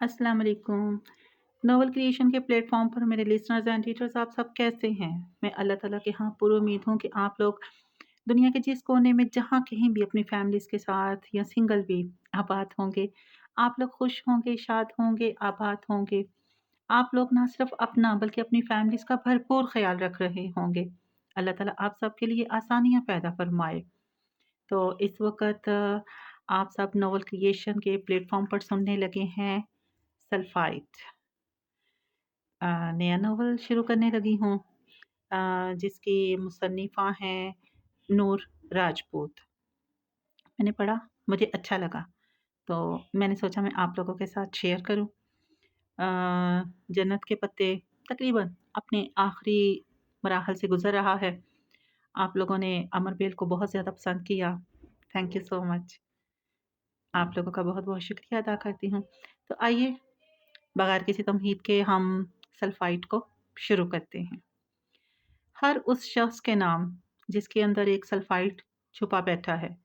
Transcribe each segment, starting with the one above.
अस्सलाम वालेकुम। Novel creation के प्लेटफ़ॉर्म पर मेरे लिसनर्स एंड टीचर्स आप सब कैसे हैं? मैं अल्लाह ताला के यहाँ पुरुउम्मीद हूँ कि आप लोग दुनिया के जिस कोने में जहाँ कहीं भी अपनी फैमिलीज़ के साथ या सिंगल भी आबाद होंगे, आप लोग खुश होंगे, शाद होंगे, आबाद होंगे। आप लोग ना सिर्फ़ अपना बल्कि अपनी फैमिलीज़ का भरपूर ख़्याल रख रहे होंगे। अल्लाह ताला आप सबके लिए आसानियाँ पैदा फ़रमाए। तो इस वक़्त आप सब नोवेल क्रिएशन के प्लेटफ़ॉर्म पर सुनने लगे हैं सल्फ़ाइट। नया नोवेल शुरू करने लगी हूँ जिसकी मुसन्निफ़ा हैं नूर राजपूत। मैंने पढ़ा, मुझे अच्छा लगा, तो मैंने सोचा मैं आप लोगों के साथ शेयर करूँ। जन्नत के पत्ते तकरीबन अपने आखिरी मराहल से गुज़र रहा है। आप लोगों ने अमर बेल को बहुत ज़्यादा पसंद किया। Thank you so much. आप लोगों का बहुत-बहुत शुक्रिया अदा करती हूँ। तो आइए, बगैर किसी तमहीद के हम सल्फ़ाइट को शुरू करते हैं। हर उस शख्स के नाम जिसके अंदर एक सल्फ़ाइट छुपा बैठा है,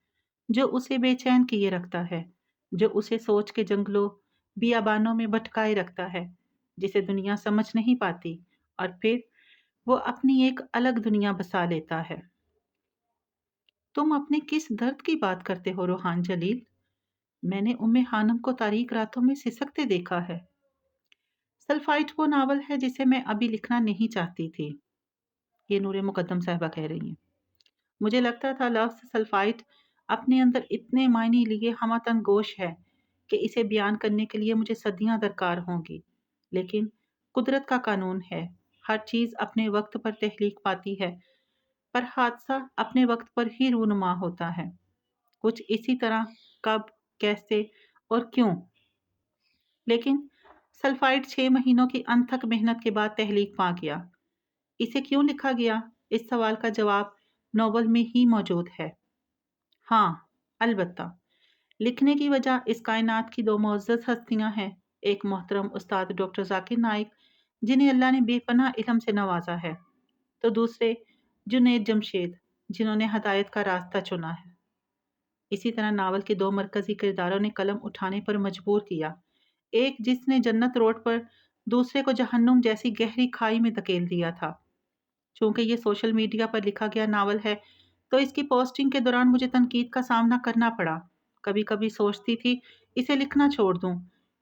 जो उसे बेचैन किए रखता है, जो उसे सोच के जंगलों, बियाबानों में भटकाए रखता है, जिसे दुनिया समझ नहीं पाती और फिर वो अपनी एक अलग दुनिया बसा लेता है। तुम अपने किस दर्द की बात करते हो रोहान जलील? मैंने उम्मे खानम को तारीक रातों में सिसकते देखा है। सल्फ़ाइट वो नावल है जिसे मैं अभी लिखना नहीं चाहती थी। ये नूरे मुकद्दम साहिबा कह रही हैं। मुझे लगता था लफ्ज़ सल्फ़ाइट अपने अंदर इतने मायने लिए हमतन गोश है कि इसे बयान करने के लिए मुझे सदियां दरकार होंगी। लेकिन कुदरत का कानून है, हर चीज़ अपने वक्त पर तहलीक पाती है, पर हादसा अपने वक्त पर ही रूनुमा होता है। कुछ इसी तरह कब, कैसे और क्यों। लेकिन सल्फ़ाइट 6 महीनों की अनथक मेहनत के बाद तहलीक पा गया। इसे क्यों लिखा गया, इस सवाल का जवाब नॉवल में ही मौजूद है। हाँ, अलबत्ता लिखने की वजह इस कायनात की 2 मुअज़्ज़ज़ हस्तियाँ हैं। एक मोहतरम उस्ताद डॉक्टर ज़ाकिर नाइक, जिन्हें अल्लाह ने बेपनाह इल्म से नवाज़ा है, तो दूसरे जुनैद जमशेद, जिन्होंने हदायत का रास्ता चुना है। इसी तरह नावल के 2 मरकज़ी किरदारों ने कलम उठाने पर मजबूर किया। एक जिसने जन्नत रोड पर, दूसरे को जहन्नुम जैसी गहरी खाई में धकेल दिया था। चूँकि ये सोशल मीडिया पर लिखा गया नावल है, तो इसकी पोस्टिंग के दौरान मुझे तनकीद का सामना करना पड़ा। कभी-कभी सोचती थी इसे लिखना छोड़ दूँ,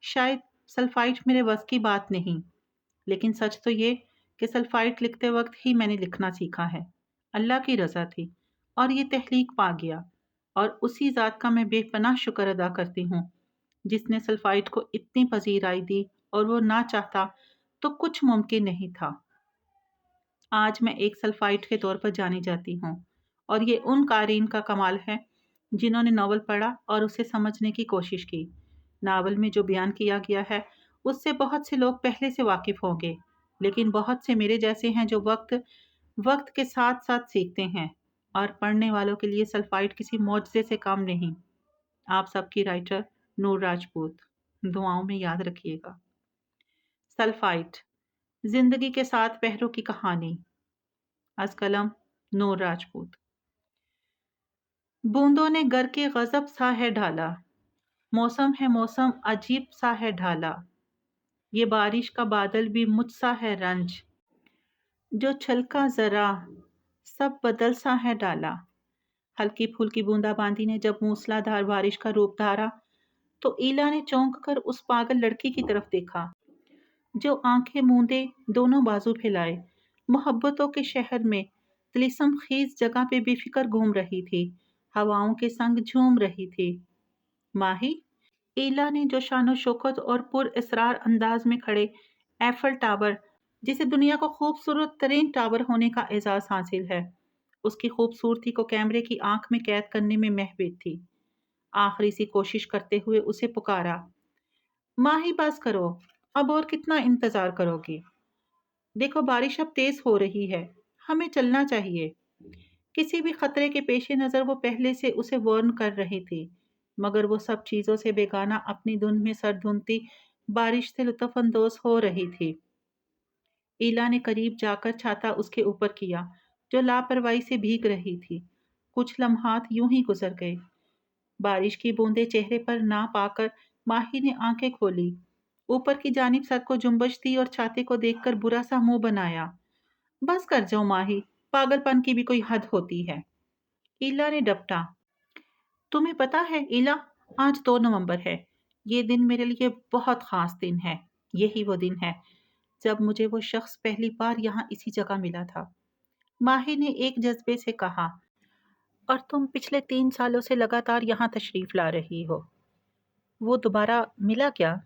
शायद सल्फ़ाइट मेरे बस की बात नहीं। लेकिन सच तो ये कि सल्फ़ाइट लिखते वक़्त ही मैंने लिखना सीखा है। अल्लाह की रज़ा थी और ये तहलीक पा गया, और उसी ज़ात का मैं बेपनाह शुक्र अदा करती हूँ, जिसने सल्फ़ाइट को इतनी पज़ीराई दी और वो ना चाहता तो कुछ मुमकिन नहीं था। आज मैं एक सल्फ़ाइट के तौर पर जानी जाती हूँ, और ये उन क़ारीन का कमाल है जिन्होंने नावल पढ़ा और उसे समझने की कोशिश की। नावल में जो बयान किया गया है उससे बहुत से लोग पहले से वाकिफ़ होंगे, लेकिन बहुत से मेरे जैसे हैं जो वक्त वक्त के साथ साथ सीखते हैं, और पढ़ने वालों के लिए सल्फ़ाइट किसी मौजज़े से कम नहीं। आप सबकी राइटर नूर राजपूत। दुआओं में याद रखिएगा। सल्फ़ाइट, ज़िंदगी के 7 पहरों की कहानी। अज़ कलम नूर राजपूत। बूंदों ने गर के गज़ब सा है ढाला, मौसम है मौसम अजीब सा है ढाला, ये बारिश का बादल भी मुझसा है रंज, जो छलका ज़रा सब बदल सा है डाला। हल्की फुल्की बूंदाबांदी ने जब मूसलाधार बारिश का रूप धारा, तो ईला ने चौंक कर उस पागल लड़की की तरफ देखा, जो आंखें मूंदे दोनों बाजू फैलाए मोहब्बतों के शहर में तिलिस्म खीज जगह पे बेफिक्र घूम रही थी, हवाओं के संग झूम रही थी। माही, ईला ने जो शानो शौकत और पुर इसरार अंदाज में खड़े एफल टावर, जिसे दुनिया को खूबसूरत तरीन टावर होने का एजाज हासिल है, उसकी खूबसूरती को कैमरे की आंख में कैद करने में महविद थी। आखिरी सी कोशिश करते हुए उसे पुकारा, माही बस करो, अब और कितना इंतजार करोगी? देखो बारिश अब तेज हो रही है, हमें चलना चाहिए। किसी भी खतरे के पेश नज़र वो पहले से उसे वार्न कर रही थी, मगर वो सब चीज़ों से बेगाना अपनी धुन में सर धुनती बारिश से लुत्फ़अंदोज़ हो रही थी। ईला ने करीब जाकर छाता उसके ऊपर किया, जो लापरवाही से भीग रही थी। कुछ लम्हात यूं ही गुजर गए। बारिश की बूंदें चेहरे पर ना पाकर माही ने आंखें खोली। ऊपर की जानिब सर को जुम्बश दी और छाते को देखकर बुरा सा मुंह बनाया। बस कर जाओ माही, पागलपन की भी कोई हद होती है। ईला ने डपटा। तुम्हें पता है ईला, आज 2 नवंबर है। ये दिन मेरे लिए बहुत खास दिन है। यही वो दिन है जब मुझे वो शख्स पहली बार यहाँ इसी जगह मिला था। माही ने एक जज्बे से कहा। और तुम पिछले 3 सालों से लगातार यहाँ तशरीफ ला रही हो। वो दोबारा मिला क्या?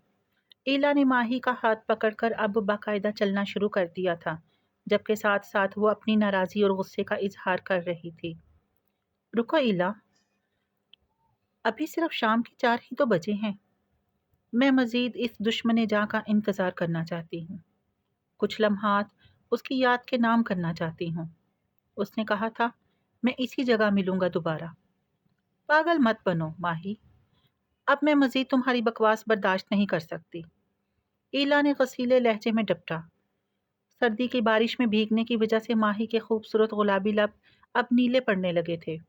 ईला ने माही का हाथ पकड़कर अब बाकायदा चलना शुरू कर दिया था, जबकि साथ साथ वो अपनी नाराज़ी और गुस्से का इजहार कर रही थी। रुको ईला, अभी सिर्फ शाम के 4 ही तो बजे हैं। मैं मज़ीद इस दुश्मन जहाँ का इंतज़ार करना चाहती हूँ। कुछ लम्हात उसकी याद के नाम करना चाहती हूँ। उसने कहा था, मैं इसी जगह मिलूँगा दोबारा। पागल मत बनो माही, अब मैं मज़ीद तुम्हारी बकवास बर्दाश्त नहीं कर सकती। ईला ने गसीले लहजे में डपटा। सर्दी की बारिश में भीगने की वजह से माही के खूबसूरत गुलाबी लब अब नीले पड़ने लगे थे।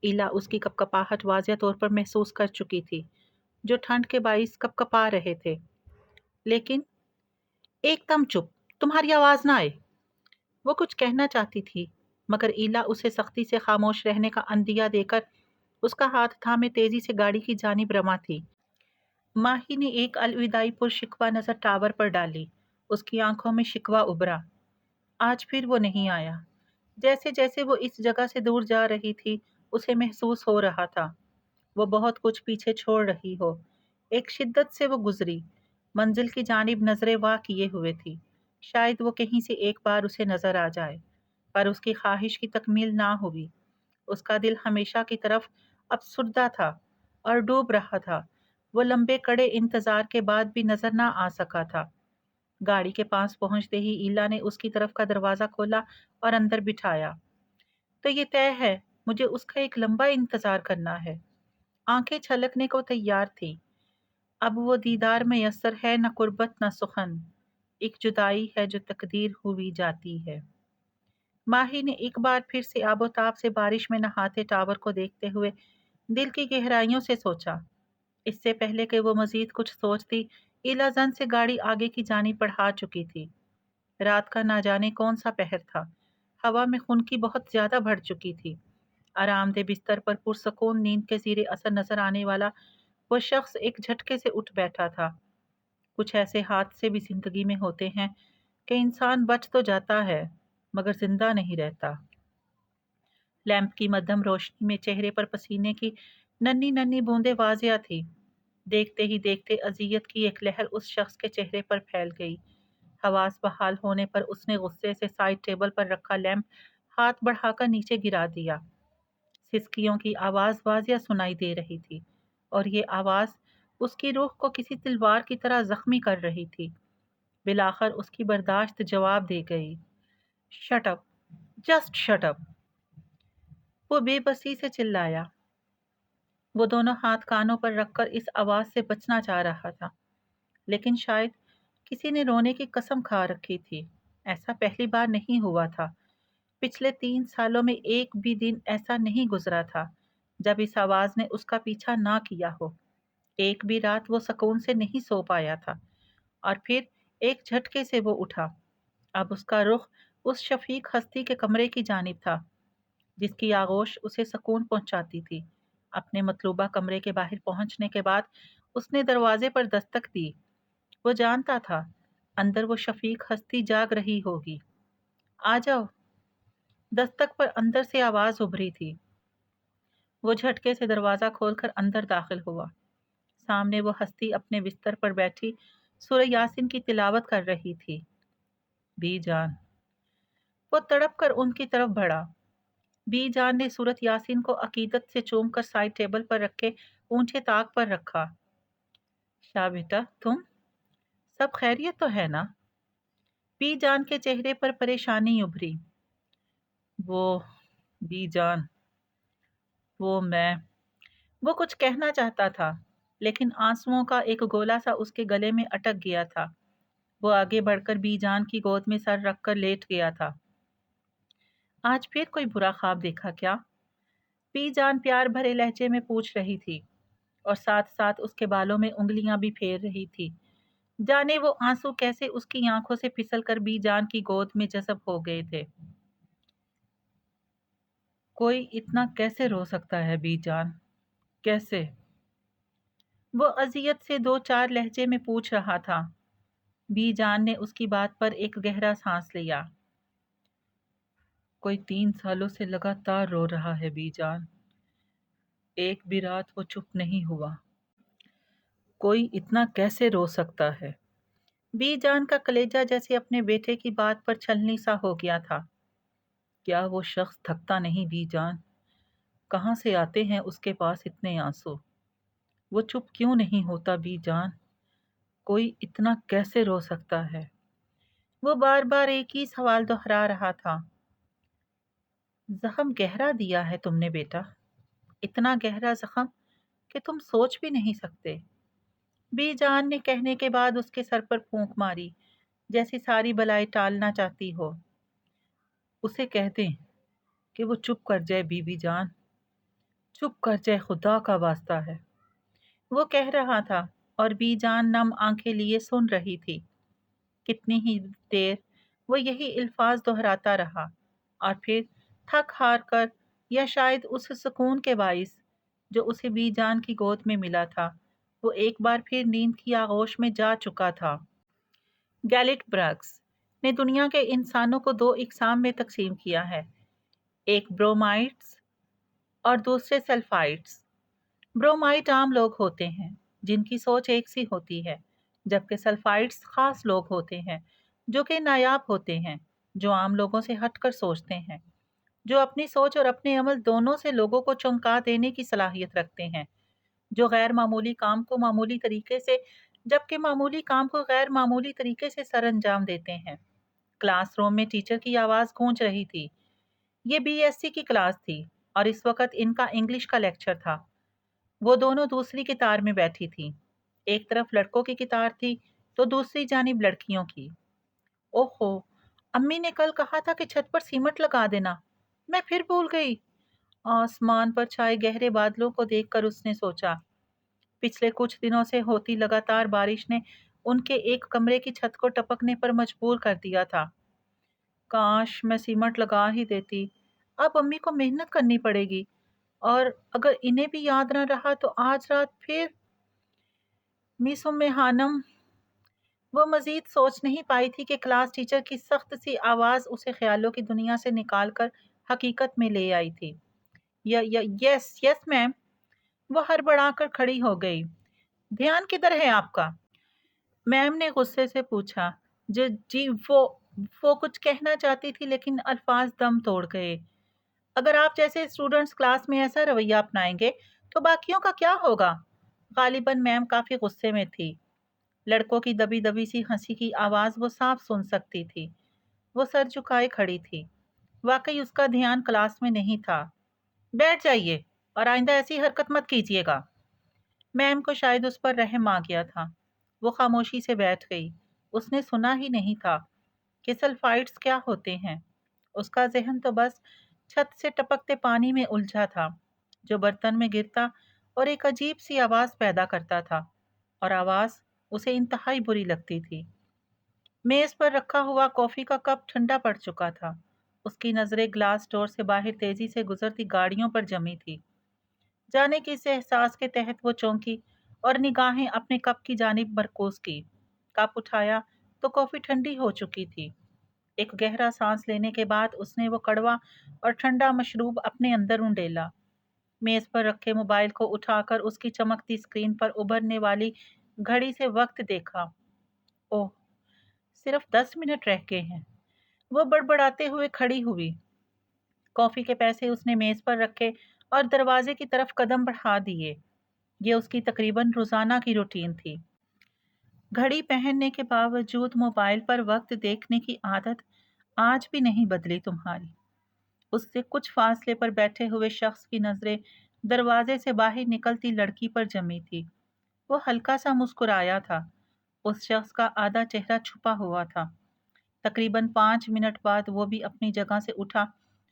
ईला उसकी कपकपाहट वाज़िया तौर पर महसूस कर चुकी थी, जो ठंड के बाइस कपकपा रहे थे। लेकिन एकदम चुप, तुम्हारी आवाज़ ना आए। वो कुछ कहना चाहती थी, मगर ईला उसे सख्ती से खामोश रहने का अंदिया देकर उसका हाथ थामे तेजी से गाड़ी की जानिब रमा थी। माही ने एक अलविदाई पुरशिकवा नजर टावर पर डाली। उसकी आंखों में शिकवा उभरा। आज फिर वो नहीं आया। जैसे जैसे वो इस जगह से दूर जा रही थी, उसे महसूस हो रहा था वो बहुत कुछ पीछे छोड़ रही हो। एक शिद्दत से वो गुजरी, मंजिल की जानिब नजरें वाह किए हुए थी। शायद वो कहीं से एक बार उसे नजर आ जाए, पर उसकी ख्वाहिश की तकमील ना हुई। उसका दिल हमेशा की तरफ अफसुर्दा था और डूब रहा था। वो लंबे कड़े इंतजार के बाद भी नजर ना आ सका था। गाड़ी के पास पहुंचते ही ईला ने उसकी तरफ का दरवाजा खोला और अंदर बिठाया। तो ये तय है, मुझे उसका एक लंबा इंतजार करना है। आंखें छलकने को तैयार थी। अब वो दीदार मयस्सर है, न कुर्बत न सुखन। एक जुदाई है जो तकदीर हुई जाती है। माही ने एक बार फिर से आबोताब से बारिश में नहाते टावर को देखते हुए दिल की गहराइयों से सोचा। इससे पहले कि वो मजीद कुछ सोचती, ईला जन से गाड़ी आगे की जानिब बढ़ा चुकी थी। रात का ना जाने कौन सा पहर था। हवा में खुनकी बहुत ज्यादा बढ़ चुकी थी। आरामदेह बिस्तर पर पुरसकून नींद के ज़ीरे असर नजर आने वाला वो शख्स एक झटके से उठ बैठा था। कुछ ऐसे हादसे भी जिंदगी में होते हैं कि इंसान बच तो जाता है, मगर जिंदा नहीं रहता। लैंप की मध्यम रोशनी में चेहरे पर पसीने की नन्ही नन्ही बूंदें वाजिया थी। देखते ही देखते अजियत की एक लहर उस शख्स के चेहरे पर फैल गई। हवास बहाल होने पर उसने गुस्से से साइड टेबल पर रखा लैंप हाथ बढ़ाकर नीचे गिरा दिया। सिसकियों की आवाज वाजिया सुनाई दे रही थी, और ये आवाज उसकी रूह को किसी तलवार की तरह जख्मी कर रही थी। बिलाखर उसकी बर्दाश्त जवाब दे गई। Shut up, just shut up, वो बेबसी से चिल्लाया। वो दोनों हाथ कानों पर रखकर इस आवाज से बचना चाह रहा था, लेकिन शायद किसी ने रोने की कसम खा रखी थी। ऐसा पहली बार नहीं हुआ था। पिछले 3 सालों में एक भी दिन ऐसा नहीं गुजरा था जब इस आवाज ने उसका पीछा ना किया हो। एक भी रात वो सुकून से नहीं सो पाया था। और फिर एक झटके से वो उठा। अब उसका रुख उस शफीक हस्ती के कमरे की जानिब था जिसकी आगोश उसे सुकून पहुंचाती थी। अपने मतलूबा कमरे के बाहर पहुंचने के बाद उसने दरवाजे पर दस्तक दी। वो जानता था अंदर वो शफीक हस्ती जाग रही होगी। आ जाओ। दस्तक पर अंदर से आवाज उभरी थी। वो झटके से दरवाजा खोलकर अंदर दाखिल हुआ। सामने वो हस्ती अपने बिस्तर पर बैठी सूरह यासीन की तिलावत कर रही थी। बी जान। वो तड़प कर उनकी तरफ बढ़ा। बी जान ने सूरत यासीन को अकीदत से चूम कर साइड टेबल पर रखे ऊंचे ताक पर रखा। शाह बेटा, तुम सब खैरियत तो है ना? बी जान के चेहरे पर परेशानी उभरी। वो बी जान, मैं वो कुछ कहना चाहता था, लेकिन आंसुओं का एक गोला सा उसके गले में अटक गया था। वो आगे बढ़कर बीजान की गोद में सर रखकर लेट गया था। आज फिर कोई बुरा ख्वाब देखा क्या? बीजान प्यार भरे लहजे में पूछ रही थी, और साथ साथ उसके बालों में उंगलियां भी फेर रही थी। जाने वो आंसू कैसे उसकी आंखों से फिसल कर बीजान की गोद में जज़ब हो गए थे। कोई इतना कैसे रो सकता है बीजान, कैसे? वो अजियत से दो चार लहजे में पूछ रहा था। बीजान ने उसकी बात पर एक गहरा सांस लिया। कोई 3 सालों से लगातार रो रहा है बीजान, एक भी रात वो चुप नहीं हुआ। कोई इतना कैसे रो सकता है? बीजान का कलेजा जैसे अपने बेटे की बात पर छलनी सा हो गया था। क्या वो शख्स थकता नहीं बीजान? कहाँ से आते हैं उसके पास इतने आंसू? वो चुप क्यों नहीं होता बीजान? कोई इतना कैसे रो सकता है? वो बार बार एक ही सवाल दोहरा रहा था। जख्म गहरा दिया है तुमने बेटा, इतना गहरा जख्म कि तुम सोच भी नहीं सकते। बीजान ने कहने के बाद उसके सर पर फूंक मारी, जैसी सारी बलाएं टालना चाहती हो। उसे कह दें कि वो चुप कर जाए बीबी जान, चुप कर जाए, खुदा का वास्ता है। वो कह रहा था और बीजान नम आंखें लिए सुन रही थी। कितनी ही देर वो यही अल्फाज दोहराता रहा और फिर थक हार कर, या शायद उस सुकून के बाइस जो उसे बीजान की गोद में मिला था, वो एक बार फिर नींद की आगोश में जा चुका था। गैलिट ब्रग्स ने दुनिया के इंसानों को दो इकसाम में तकसीम किया है, एक ब्रोमाइट्स और दूसरे सल्फाइड्स। ब्रोमाइट आम लोग होते हैं जिनकी सोच एक सी होती है, जबकि सल्फाइड्स खास लोग होते हैं जो कि नायाब होते हैं, जो आम लोगों से हटकर सोचते हैं, जो अपनी सोच और अपने अमल दोनों से लोगों को चौंका देने की सलाहियत रखते हैं, जो गैर मामूली काम को मामूली तरीके से, जबकि मामूली काम को गैर मामूली तरीके से सर अंजाम देते हैं। क्लासरूम में टीचर की आवाज़ गूंज रही थी। ये बीएससी की क्लास थी और इस वक्त इनका इंग्लिश का लेक्चर था। वो दोनों दूसरी कितार में बैठी थी। एक तरफ लड़कों की कितार थी तो दूसरी जानिब लड़कियों की। ओहो, अम्मी ने कल कहा था कि छत पर सीमेंट लगा देना, मैं फिर भूल गई। आसमान पर छाए गहरे बादलों को देखकर उसने सोचा, पिछले कुछ दिनों से होती लगातार बारिश ने उनके एक कमरे की छत को टपकने पर मजबूर कर दिया था। काश मैं सीमेंट लगा ही देती। अब अम्मी को मेहनत करनी पड़ेगी, और अगर इन्हें भी याद न रहा तो आज रात फिर मिस उम्मे हानम। वो मजीद सोच नहीं पाई थी कि क्लास टीचर की सख्त सी आवाज उसे ख्यालों की दुनिया से निकालकर हकीकत में ले आई थी। Yes yes ma'am. वो हड़बड़ाकर खड़ी हो गई। ध्यान किधर है आपका? मैम ने गुस्से से पूछा। जी वो कुछ कहना चाहती थी लेकिन अल्फाज दम तोड़ गए। अगर आप जैसे स्टूडेंट्स क्लास में ऐसा रवैया अपनाएंगे तो बाकियों का क्या होगा? गालिबन मैम काफी गुस्से में थी। लड़कों की दबी दबी सी हंसी की आवाज वो साफ सुन सकती थी। वो सर झुकाए खड़ी थी। वाकई उसका ध्यान क्लास में नहीं था। बैठ जाइए और आइंदा ऐसी हरकत मत कीजिएगा। मैम को शायद उस पर रहम आ गया था। वो खामोशी से बैठ गई। उसने सुना ही नहीं था कि सल्फाइड्स क्या होते हैं। उसका जहन तो बस छत से टपकते पानी में उलझा था, जो बर्तन में गिरता और एक अजीब सी आवाज पैदा करता था, और आवाज उसे इंतहाई बुरी लगती थी। मेज पर रखा हुआ कॉफी का कप ठंडा पड़ चुका था। उसकी नजरें ग्लास डोर से बाहर तेजी से गुजरती गाड़ियों पर जमी थी। जाने किस एहसास के तहत वो चौंकी और निगाहें अपने कप की जानिब मरकूज की। कप उठाया तो कॉफी ठंडी हो चुकी थी। एक गहरा सांस लेने के बाद उसने वो कड़वा और ठंडा मशरूब अपने अंदर उंडेला। मेज पर रखे मोबाइल को उठाकर उसकी चमकती स्क्रीन पर उभरने वाली घड़ी से वक्त देखा। ओह, सिर्फ 10 मिनट रह गए हैं। वो बड़बड़ाते हुए खड़ी हुई। कॉफी के पैसे उसने मेज पर रखे और दरवाजे की तरफ कदम बढ़ा दिए। ये उसकी तकरीबन रोजाना की रूटीन थी। घड़ी पहनने के बावजूद मोबाइल पर वक्त देखने की आदत आज भी नहीं बदली तुम्हारी। उससे कुछ फासले पर बैठे हुए शख्स की नजरें दरवाजे से बाहर निकलती लड़की पर जमी थी। वो हल्का सा मुस्कुराया था। उस शख्स का आधा चेहरा छुपा हुआ था। तकरीबन 5 मिनट बाद वो भी अपनी जगह से उठा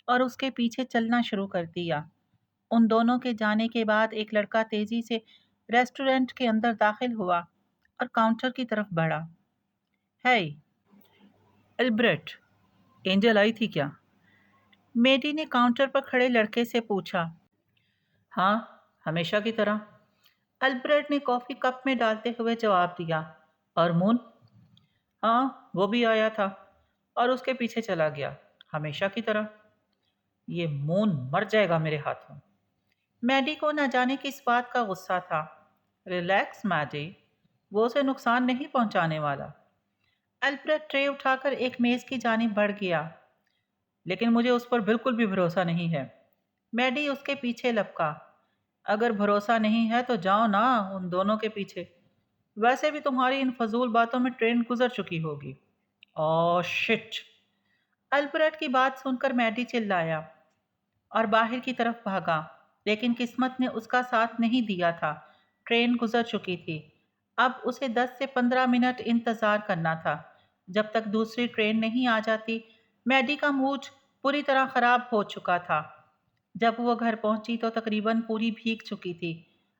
और उसके पीछे चलना शुरू कर दिया। उन दोनों के जाने के बाद एक लड़का तेजी से रेस्टोरेंट के अंदर दाखिल हुआ और काउंटर की तरफ बढ़ा। है एल्ब्रेट, एंजल आई थी क्या? मेडी ने काउंटर पर खड़े लड़के से पूछा। हाँ, हमेशा की तरह, अल्ब्रेट ने कॉफी कप में डालते हुए जवाब दिया। और मून? हाँ, वो भी आया था और उसके पीछे चला गया, हमेशा की तरह। ये मून मर जाएगा मेरे हाथों। मैडी को न जाने किस बात का गुस्सा था। रिलैक्स मैडी, वो उसे नुकसान नहीं पहुंचाने वाला। अल्फ्रेड ट्रे उठाकर एक मेज की जानिब बढ़ गया। लेकिन मुझे उस पर बिल्कुल भी भरोसा नहीं है। मैडी उसके पीछे लपका। अगर भरोसा नहीं है तो जाओ ना उन दोनों के पीछे। वैसे भी तुम्हारी इन फजूल बातों में ट्रेन गुजर चुकी होगी। Oh shit! अल्फ्रेड की बात सुनकर मैडी चिल्लाया और बाहर की तरफ भागा। लेकिन किस्मत ने उसका साथ नहीं दिया था। ट्रेन गुजर चुकी थी। अब उसे 10 से 15 मिनट इंतजार करना था। जब तक दूसरी ट्रेन नहीं आ जाती। मैडी का मूड पूरी तरह खराब हो चुका था। जब वो घर पहुंची तो तकरीबन पूरी भीग चुकी थी।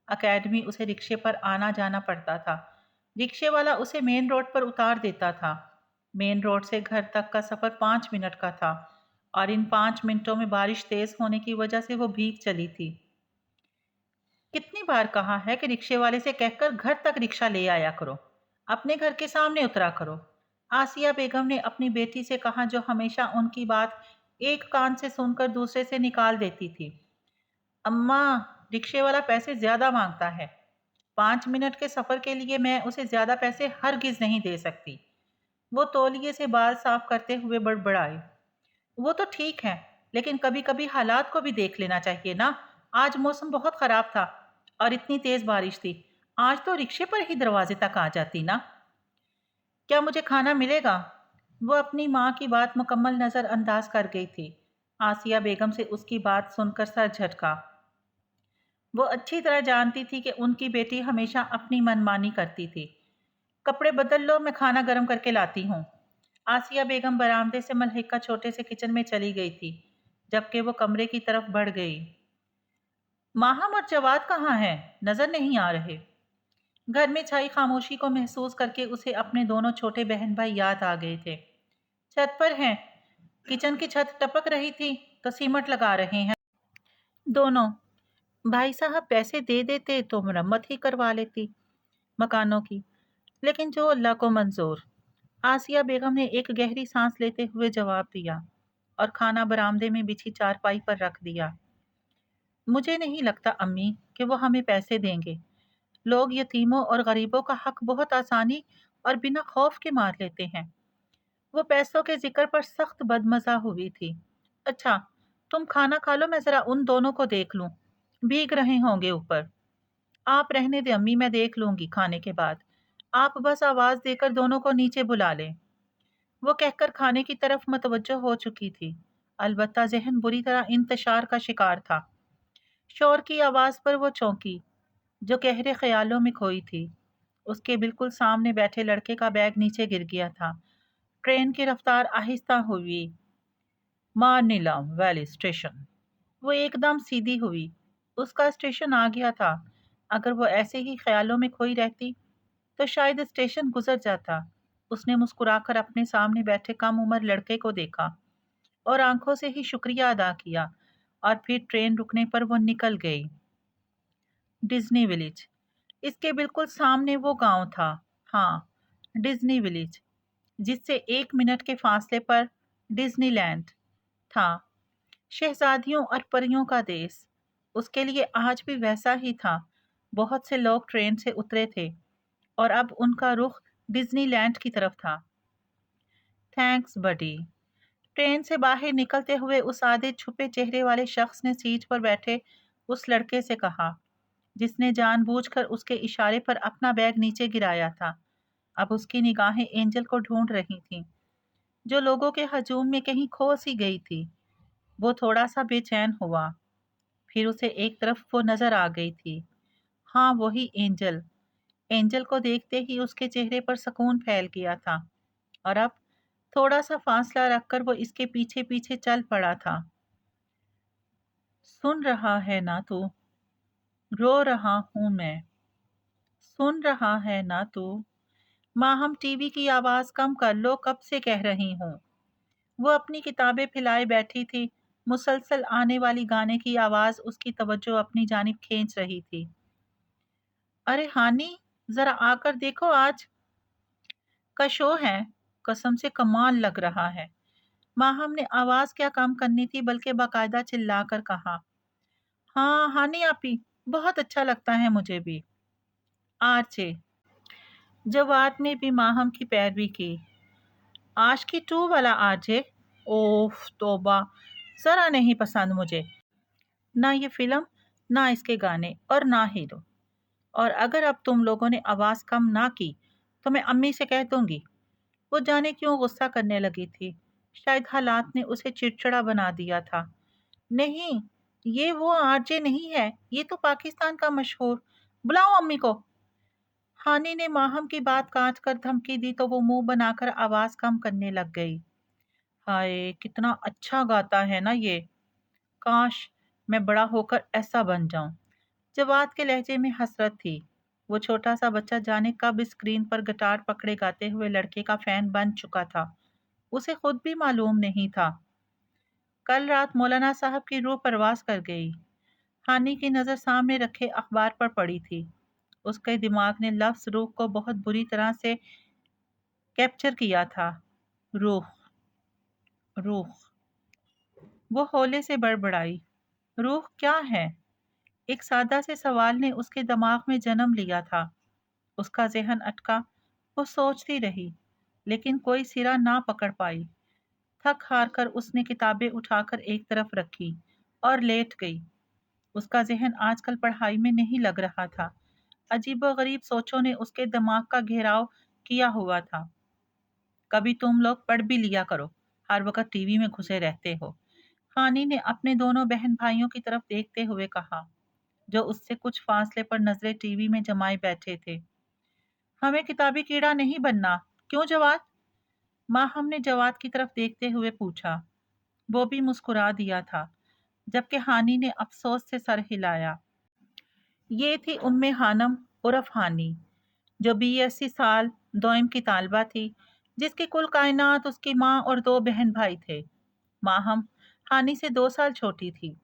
अकेडमी उसे रिक्शे पर आना जाना पड़ता था। रिक्शे वाला उसे मेन रोड पर उतार देता था। मेन रोड से घर तक का सफ़र 5 मिनट का था और इन 5 मिनटों में बारिश तेज होने की वजह से वो भीग चली थी। कितनी बार कहा है कि रिक्शे वाले से कहकर घर तक रिक्शा ले आया करो, अपने घर के सामने उतरा करो। आसिया बेगम ने अपनी बेटी से कहा, जो हमेशा उनकी बात एक कान से सुनकर दूसरे से निकाल देती थी। अम्मा, रिक्शे वाला पैसे ज्यादा मांगता है। 5 मिनट के सफर के लिए मैं उसे ज्यादा पैसे हरगिज नहीं दे सकती। वो तौलिए से बाल साफ करते हुए बड़बड़ाई। वो तो ठीक है, लेकिन कभी कभी हालात को भी देख लेना चाहिए ना। आज मौसम बहुत खराब था और इतनी तेज बारिश थी। आज तो रिक्शे पर ही दरवाजे तक आ जाती ना। क्या मुझे खाना मिलेगा? वो अपनी माँ की बात मुकम्मल नज़रअंदाज कर गई थी। आसिया बेगम से उसकी बात सुनकर सर झटका। वो अच्छी तरह जानती थी कि उनकी बेटी हमेशा अपनी मनमानी करती थी। कपड़े बदल लो, मैं खाना गर्म करके लाती हूँ। आसिया बेगम बरामदे से मलहिका छोटे से किचन में चली गई थी, जबकि वो कमरे की तरफ बढ़ गई। माहम और जवाद कहाँ हैं? नजर नहीं आ रहे। घर में छाई खामोशी को महसूस करके उसे अपने दोनों छोटे बहन भाई याद आ गए थे। छत पर हैं। किचन की छत टपक रही थी तो सीमट लगा रहे हैं दोनों। भाई साहब पैसे दे देते तो मरम्मत ही करवा लेती मकानों की, लेकिन जो अल्लाह को मंजूर। आसिया बेगम ने एक गहरी सांस लेते हुए जवाब दिया और खाना बरामदे में बिछी चारपाई पर रख दिया। मुझे नहीं लगता अम्मी कि वो हमें पैसे देंगे। लोग यतीमों और गरीबों का हक बहुत आसानी और बिना खौफ के मार लेते हैं। वो पैसों के जिक्र पर सख्त बदमजा हुई थी। अच्छा, तुम खाना खा लो, मैं जरा उन दोनों को देख लूं। भीग रहे होंगे ऊपर। आप रहने दे अम्मी, मैं देख लूंगी खाने के बाद। आप बस आवाज देकर दोनों को नीचे बुला लें। वो कहकर खाने की तरफ मतवज्जो हो चुकी थी। अलबत्ता जहन बुरी तरह इंतशार का शिकार था। शोर की आवाज पर वो चौंकी, जो गहरे ख्यालों में खोई थी। उसके बिल्कुल सामने बैठे लड़के का बैग नीचे गिर गया था। ट्रेन की रफ्तार आहिस्ता हुई। मार्निलम वैली स्टेशन। वो एकदम सीधी हुई। उसका स्टेशन आ गया था। अगर वो ऐसे ही ख्यालों में खोई रहती तो शायद स्टेशन गुजर जाता। उसने मुस्कुराकर अपने सामने बैठे कम उम्र लड़के को देखा और आंखों से ही शुक्रिया अदा किया, और फिर ट्रेन रुकने पर वो निकल गई। Disney village. इसके बिल्कुल सामने वो गांव था। हाँ, डिज्नी विलेज, जिससे 1 मिनट के फासले पर डिज्नीलैंड था। शहजादियों और परियों का देश। उसके लिए आज भी वैसा ही था। बहुत से लोग ट्रेन से उतरे थे और अब उनका रुख डिज्नीलैंड की तरफ था। थैंक्स बडी। ट्रेन से बाहर निकलते हुए उस आधे छुपे चेहरे वाले शख्स ने सीट पर बैठे उस लड़के से कहा, जिसने जानबूझकर उसके इशारे पर अपना बैग नीचे गिराया था। अब उसकी निगाहें एंजल को ढूंढ रही थीं, जो लोगों के हजूम में कहीं खो सी गई थी। वो थोड़ा सा बेचैन हुआ। फिर उसे एक तरफ वो नजर आ गई थी। हाँ, वही एंजल। एंजल को देखते ही उसके चेहरे पर सुकून फैल गया था और अब थोड़ा सा फासला रखकर वो इसके पीछे पीछे चल पड़ा था। सुन रहा है ना तू? रो रहा हूं मैं। सुन रहा है ना तू? माँ हम टीवी की आवाज कम कर लो, कब से कह रही हूँ। वो अपनी किताबें फैलाए बैठी थी। मुसलसल आने वाली गाने की आवाज उसकी तवज्जो अपनी जानिब खींच रही थी। अरे हानी, जरा आकर देखो, आज का शो है। कसम से कमाल लग रहा है। माहम ने आवाज क्या कम करनी थी बल्कि बाकायदा चिल्लाकर कहा। हाँ हानी आपी, बहुत अच्छा लगता है मुझे भी। आरचे। जवाब ने भी माहम की पैरवी की। आशिकी 2 वाला आरजे? ओफ तौबा, जरा नहीं पसंद मुझे। ना ये फिल्म, ना इसके गाने और ना हीरो। और अगर अब तुम लोगों ने आवाज कम ना की तो मैं अम्मी से कह दूंगी। वो जाने क्यों गुस्सा करने लगी थी। शायद हालात ने उसे चिड़चिड़ा बना दिया था। नहीं, ये वो आरजे नहीं है, ये तो पाकिस्तान का मशहूर। बुलाओ अम्मी को। हानि ने माहम की बात काट कर धमकी दी तो वो मुंह बनाकर आवाज कम करने लग गई। हाय, कितना अच्छा गाता है ना ये। काश मैं बड़ा होकर ऐसा बन जाऊं। जवाद के लहजे में हसरत थी। वो छोटा सा बच्चा जाने कब स्क्रीन पर गिटार पकड़े गाते हुए लड़के का फैन बन चुका था। उसे खुद भी मालूम नहीं था। कल रात मौलाना साहब की रूह परवास कर गई। हानि की नज़र सामने रखे अखबार पर पड़ी थी। उसके दिमाग ने लफ्ज रूह को बहुत बुरी तरह से कैप्चर किया था। रूह, रूह। वो हौले से बड़बड़ाई। रूह क्या है? एक सादा से सवाल ने उसके दिमाग में जन्म लिया था। उसका ज़हन अटका। वो सोचती रही, लेकिन कोई सिरा ना पकड़ पाई। थक हार कर उसने किताबें उठाकर एक तरफ रखी और लेट गई। उसका ज़हन आजकल पढ़ाई में नहीं लग रहा था। अजीबोगरीब सोचों ने उसके दिमाग का घेराव किया हुआ था। कभी तुम लोग पढ़ भी लिया करो, हर वक्त टीवी में घुसे रहते हो। हानि ने अपने दोनों बहन भाइयों की तरफ देखते हुए कहा, जो उससे कुछ फासले पर नजरें टीवी में जमाए बैठे थे। हमें किताबी कीड़ा नहीं बनना, क्यों जवाद? माँ हमने जवाद की तरफ देखते हुए पूछा। वो भी मुस्कुरा दिया था, जबकि हानि ने अफसोस से सर हिलाया। ये थी उम्मे हानम उर्फ हानि, जो बीएससी साल दोइम की तालबा थी, जिसकी कुल कायनात उसकी माँ और दो बहन भाई थे। माहम हानि से 2 साल छोटी थी,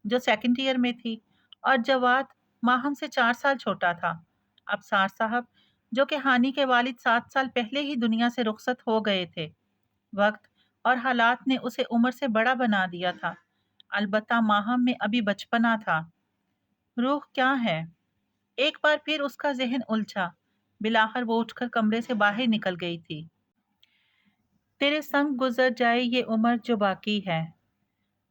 जो सेकंड ईयर में थी, और जवाद माहम से 4 साल छोटा था। अब सार साहब, जो कि हानि के वालिद 7 साल पहले ही दुनिया से रुखसत हो गए थे। वक्त और हालात ने उसे उम्र से बड़ा बना दिया था। अलबत्ता माहम में अभी बचपना था। रूह क्या है? एक बार फिर उसका जहन उलझा। बिलाखर वो उठकर कमरे से बाहर निकल गई थी। तेरे संग गुजर जाए ये उम्र जो बाकी है,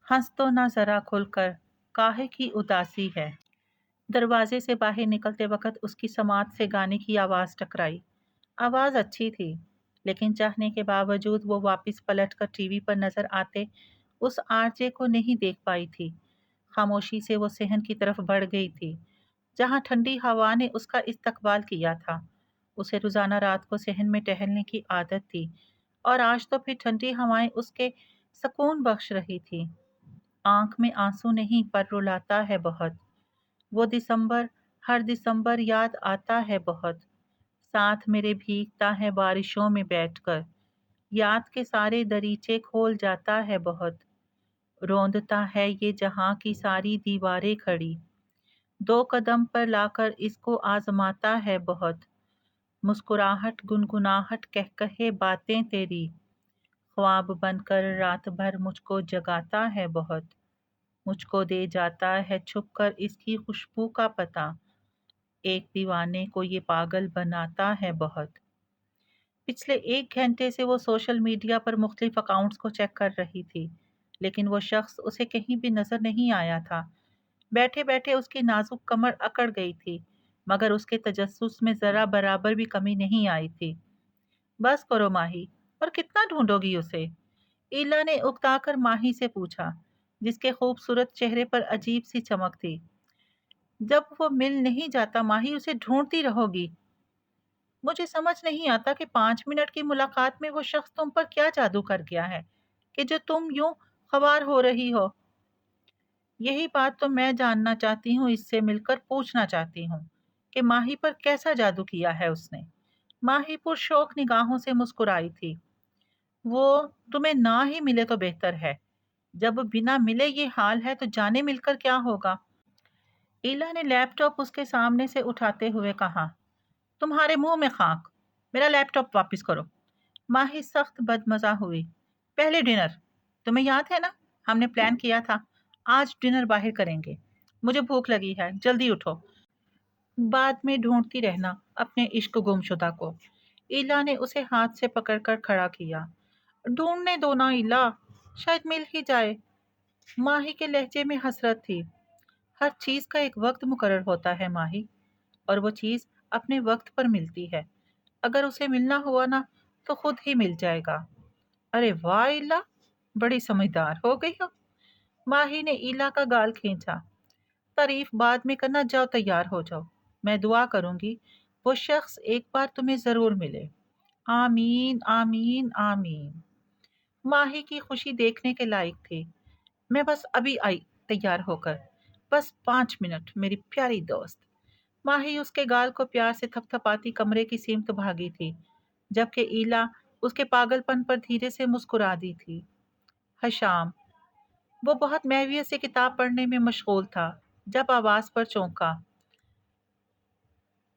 हंस तो ना जरा खुलकर, काहे की उदासी है। दरवाजे से बाहर निकलते वक्त उसकी समात से गाने की आवाज टकराई। आवाज अच्छी थी, लेकिन चाहने के बावजूद वो वापस पलट कर टीवी पर नजर आते उस आरजे को नहीं देख पाई थी। खामोशी से वो सहन की तरफ बढ़ गई थी, जहां ठंडी हवा ने उसका इस्तकबाल किया था। उसे रोजाना रात को सहन में टहलने की आदत थी, और आज तो फिर ठंडी हवाएं उसके सुकून बख्श रही थी। आंख में आंसू नहीं पर रुलाता है बहुत। वो दिसंबर, हर दिसंबर याद आता है बहुत। साथ मेरे भीगता है बारिशों में बैठकर। याद के सारे दरीचे खोल जाता है बहुत। रोंदता है ये जहां की सारी दीवारें खड़ी। 2 कदम पर लाकर इसको आजमाता है बहुत। मुस्कुराहट गुनगुनाहट कह कहे बातें तेरी, ख्वाब बनकर रात भर मुझको जगाता है बहुत। मुझको दे जाता है छुप कर इसकी खुशबू का पता। एक दीवाने को ये पागल बनाता है बहुत। पिछले 1 घंटे से वो सोशल मीडिया पर मुख्तलिफ अकाउंट्स को चेक कर रही थी, लेकिन वो शख्स उसे कहीं भी नजर नहीं आया था। बैठे बैठे उसकी नाजुक कमर अकड़ गई थी, मगर उसके तजस्सुस में जरा बराबर भी कमी नहीं आई थी। बस करो माही, और कितना ढूंढोगी उसे? ईला ने उकताकर माही से पूछा, जिसके खूबसूरत चेहरे पर अजीब सी चमक थी। जब वो मिल नहीं जाता माही, उसे ढूंढती रहोगी? मुझे समझ नहीं आता कि 5 मिनट की मुलाकात में वो शख्स तुम पर क्या जादू कर गया है कि जो तुम यूं ख्वार हो रही हो। यही बात तो मैं जानना चाहती हूँ, इससे मिलकर पूछना चाहती हूँ। کہ ماہی پر کیسا جادو کیا ہے اس نے۔ ماہی پرشوق نگاہوں سے مسکرائی تھی۔ وہ تمہیں نہ ہی ملے تو بہتر ہے، جب بنا ملے یہ حال ہے تو جانے مل کر کیا ہوگا؟ ایلا نے لیپ ٹاپ اس کے سامنے سے اٹھاتے ہوئے کہا، تمہارے منہ میں خاک، میرا لیپ ٹاپ واپس کرو۔ ماہی سخت بدمزہ ہوئی۔ پہلے ڈنر، تمہیں یاد ہے نا، ہم نے پلان کیا تھا آج ڈنر باہر کریں گے۔ مجھے بھوک لگی ہے، جلدی اٹھو۔ بعد میں ڈھونڈتی رہنا اپنے عشق گمشدہ کو۔ ایلا نے اسے ہاتھ سے پکڑ کر کھڑا کیا۔ ڈھونڈنے دو نا ایلا، شاید مل ہی جائے۔ ماہی کے لہجے میں حسرت تھی۔ ہر چیز کا ایک وقت مقرر ہوتا ہے ماہی، اور وہ چیز اپنے وقت پر ملتی ہے۔ اگر اسے ملنا ہوا نا تو خود ہی مل جائے گا۔ ارے واہ ایلا، بڑی سمجھدار ہو گئی ہو۔ ماہی نے ایلا کا گال کھینچا۔ تعریف بعد میں کرنا، جاؤ تیار ہو جاؤ، میں دعا کروں گی وہ شخص ایک بار تمہیں ضرور ملے۔ آمین آمین آمین۔ ماہی کی خوشی دیکھنے کے لائق تھی۔ میں بس ابھی آئی تیار ہو کر، بس 5 منٹ میری پیاری دوست۔ ماہی اس کے گال کو پیار سے تھپ تھپاتی کمرے کی سمت بھاگی تھی، جبکہ ایلا اس کے پاگل پن پر دھیرے سے مسکرا دی تھی۔ حشام، وہ بہت محویت سے کتاب پڑھنے میں مشغول تھا جب آواز پر چونکا۔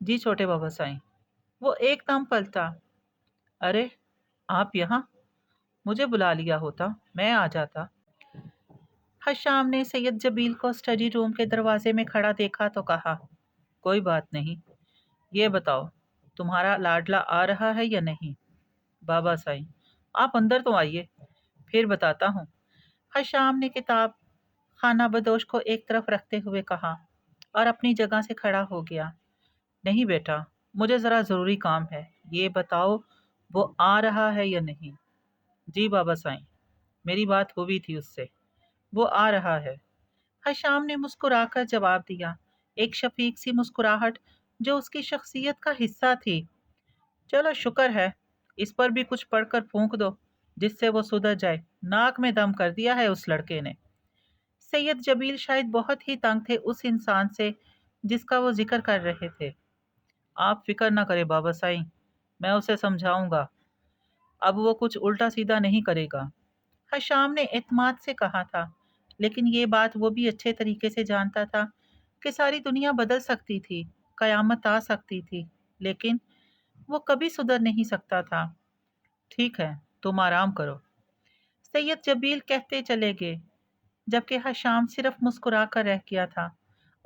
جی چھوٹے بابا سائیں۔ وہ ایک دم پلٹا۔ ارے آپ یہاں، مجھے بلا لیا ہوتا میں آ جاتا۔ حشام نے سید جبیل کو اسٹڈی روم کے دروازے میں کھڑا دیکھا تو کہا، کوئی بات نہیں، یہ بتاؤ تمہارا لاڈلا آ رہا ہے یا نہیں؟ بابا سائیں، آپ اندر تو آئیے، پھر بتاتا ہوں۔ حشام نے کتاب خانہ بدوش کو ایک طرف رکھتے ہوئے کہا اور اپنی جگہ سے کھڑا ہو گیا۔ نہیں بیٹا، مجھے ذرا ضروری کام ہے، یہ بتاؤ وہ آ رہا ہے یا نہیں؟ جی بابا سائیں، میری بات ہوئی تھی اس سے، وہ آ رہا ہے۔ حشام نے مسکرا کر جواب دیا، ایک شفیق سی مسکراہٹ جو اس کی شخصیت کا حصہ تھی۔ چلو شکر ہے، اس پر بھی کچھ پڑھ کر پھونک دو جس سے وہ سدھر جائے، ناک میں دم کر دیا ہے اس لڑکے نے۔ سید جبیل شاید بہت ہی تنگ تھے اس انسان سے جس کا وہ ذکر کر رہے تھے۔ آپ فکر نہ کرے بابا سائیں، میں اسے سمجھاؤں گا، اب وہ کچھ الٹا سیدھا نہیں کرے گا۔ حشام نے اعتماد سے کہا تھا، لیکن یہ بات وہ بھی اچھے طریقے سے جانتا تھا کہ ساری دنیا بدل سکتی تھی، قیامت آ سکتی تھی، لیکن وہ کبھی سدھر نہیں سکتا تھا۔ ٹھیک ہے، تم آرام کرو، سید جبیل کہتے چلے گئے، جبکہ حشام صرف مسکرا کر رہ گیا تھا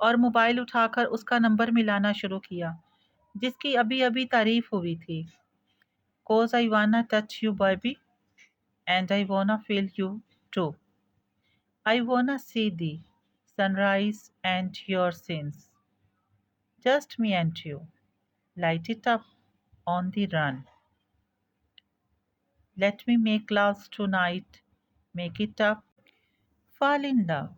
اور موبائل اٹھا کر اس کا نمبر ملانا شروع کیا جس کی ابھی ابھی تعریف ہوئی تھی۔ Cause I wanna touch you baby and I wanna feel you too. I wanna see the sunrise and your sins. Just me and you. Light it up on the run. Let me make love tonight. Make it up. Fall in love.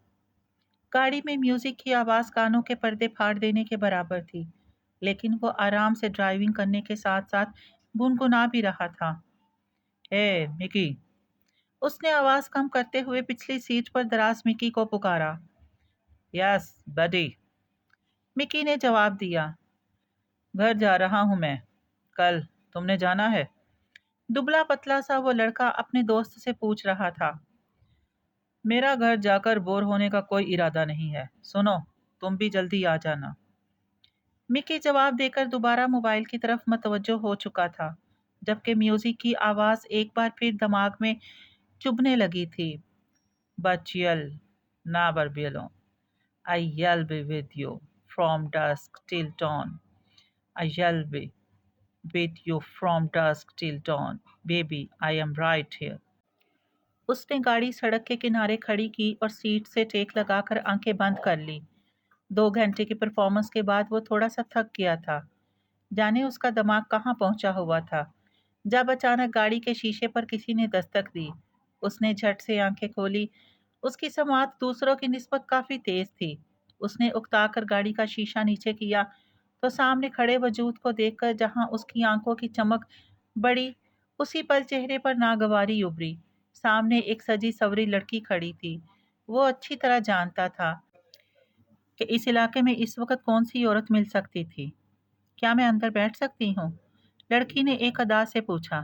گاڑی میں music کی آواز کانوں کے پردے پھاڑ دینے کے برابر تھی، لیکن وہ آرام سے ڈرائیونگ کرنے کے ساتھ ساتھ گنگنا بھی رہا تھا۔ اے مکی، اس نے آواز کم کرتے ہوئے پچھلی سیٹ پر دراز مکی کو پکارا۔ یس بڈی، مکی نے جواب دیا۔ گھر جا رہا ہوں میں، کل تم نے جانا ہے؟ دبلا پتلا سا وہ لڑکا اپنے دوست سے پوچھ رہا تھا۔ میرا گھر جا کر بور ہونے کا کوئی ارادہ نہیں ہے، سنو تم بھی جلدی آ جانا۔ مکی جواب دے کر دوبارہ موبائل کی طرف متوجہ ہو چکا تھا، جبکہ میوزک کی آواز ایک بار پھر دماغ میں چبھنے لگی تھی۔ But you'll never be alone. I'll be with you from dusk till dawn. I'll be with you from dusk till dawn. Baby, I am right here. اس نے گاڑی سڑک کے کنارے کھڑی کی اور سیٹ سے ٹیک لگا کر آنکھیں بند کر لی۔ 2 گھنٹے کی پرفارمنس کے بعد وہ تھوڑا سا تھک گیا تھا، جانے اس کا دماغ کہاں پہنچا ہوا تھا، جب اچانک گاڑی کے شیشے پر کسی نے دستک دی۔ اس نے جھٹ سے آنکھیں کھولی۔ اس کی سماعت دوسروں کی نسبت کافی تیز تھی۔ اس نے اکتا کر گاڑی کا شیشہ نیچے کیا تو سامنے کھڑے وجود کو دیکھ کر جہاں اس کی آنکھوں کی چمک بڑی، اسی پل چہرے پر ناگواری ابھری۔ سامنے ایک سجی سوری لڑکی کھڑی تھی۔ وہ اچھی طرح جانتا تھا کہ اس علاقے میں اس وقت کون سی عورت مل سکتی تھی۔ کیا میں اندر بیٹھ سکتی ہوں؟ لڑکی نے ایک ادا سے پوچھا۔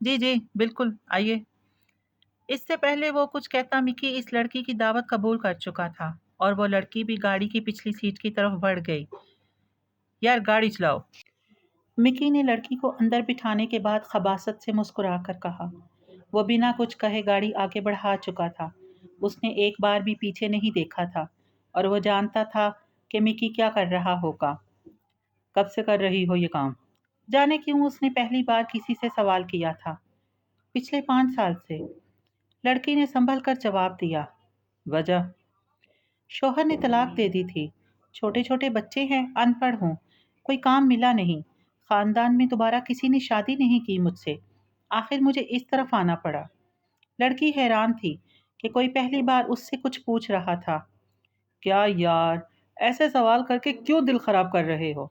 جی جی بالکل، آئیے۔ اس سے پہلے وہ کچھ کہتا مکی اس لڑکی کی دعوت قبول کر چکا تھا اور وہ لڑکی بھی گاڑی کی پچھلی سیٹ کی طرف بڑھ گئی۔ یار گاڑی چلاؤ، مکی نے لڑکی کو اندر بٹھانے کے بعد خباثت سے مسکرا کر کہا۔ وہ بنا کچھ کہے گاڑی آگے بڑھا چکا تھا۔ اس نے ایک بار بھی پیچھے نہیں دیکھا تھا اور وہ جانتا تھا کہ مکی کیا کر رہا ہوگا۔ کب سے کر رہی ہو یہ کام؟ جانے کیوں اس نے پہلی بار کسی سے سوال کیا تھا۔ پچھلے 5 سال سے، لڑکی نے سنبھل کر جواب دیا۔ وجہ؟ شوہر نے طلاق دے دی تھی۔ چھوٹے چھوٹے بچے ہیں، ان پڑھ ہوں، کوئی کام ملا نہیں، خاندان میں دوبارہ کسی نے شادی نہیں کی مجھ سے، آخر مجھے اس طرف آنا پڑا۔ لڑکی حیران تھی کہ کوئی پہلی بار اس سے کچھ پوچھ رہا تھا۔ کیا یار، ایسے سوال کر کے کیوں دل خراب کر رہے ہو؟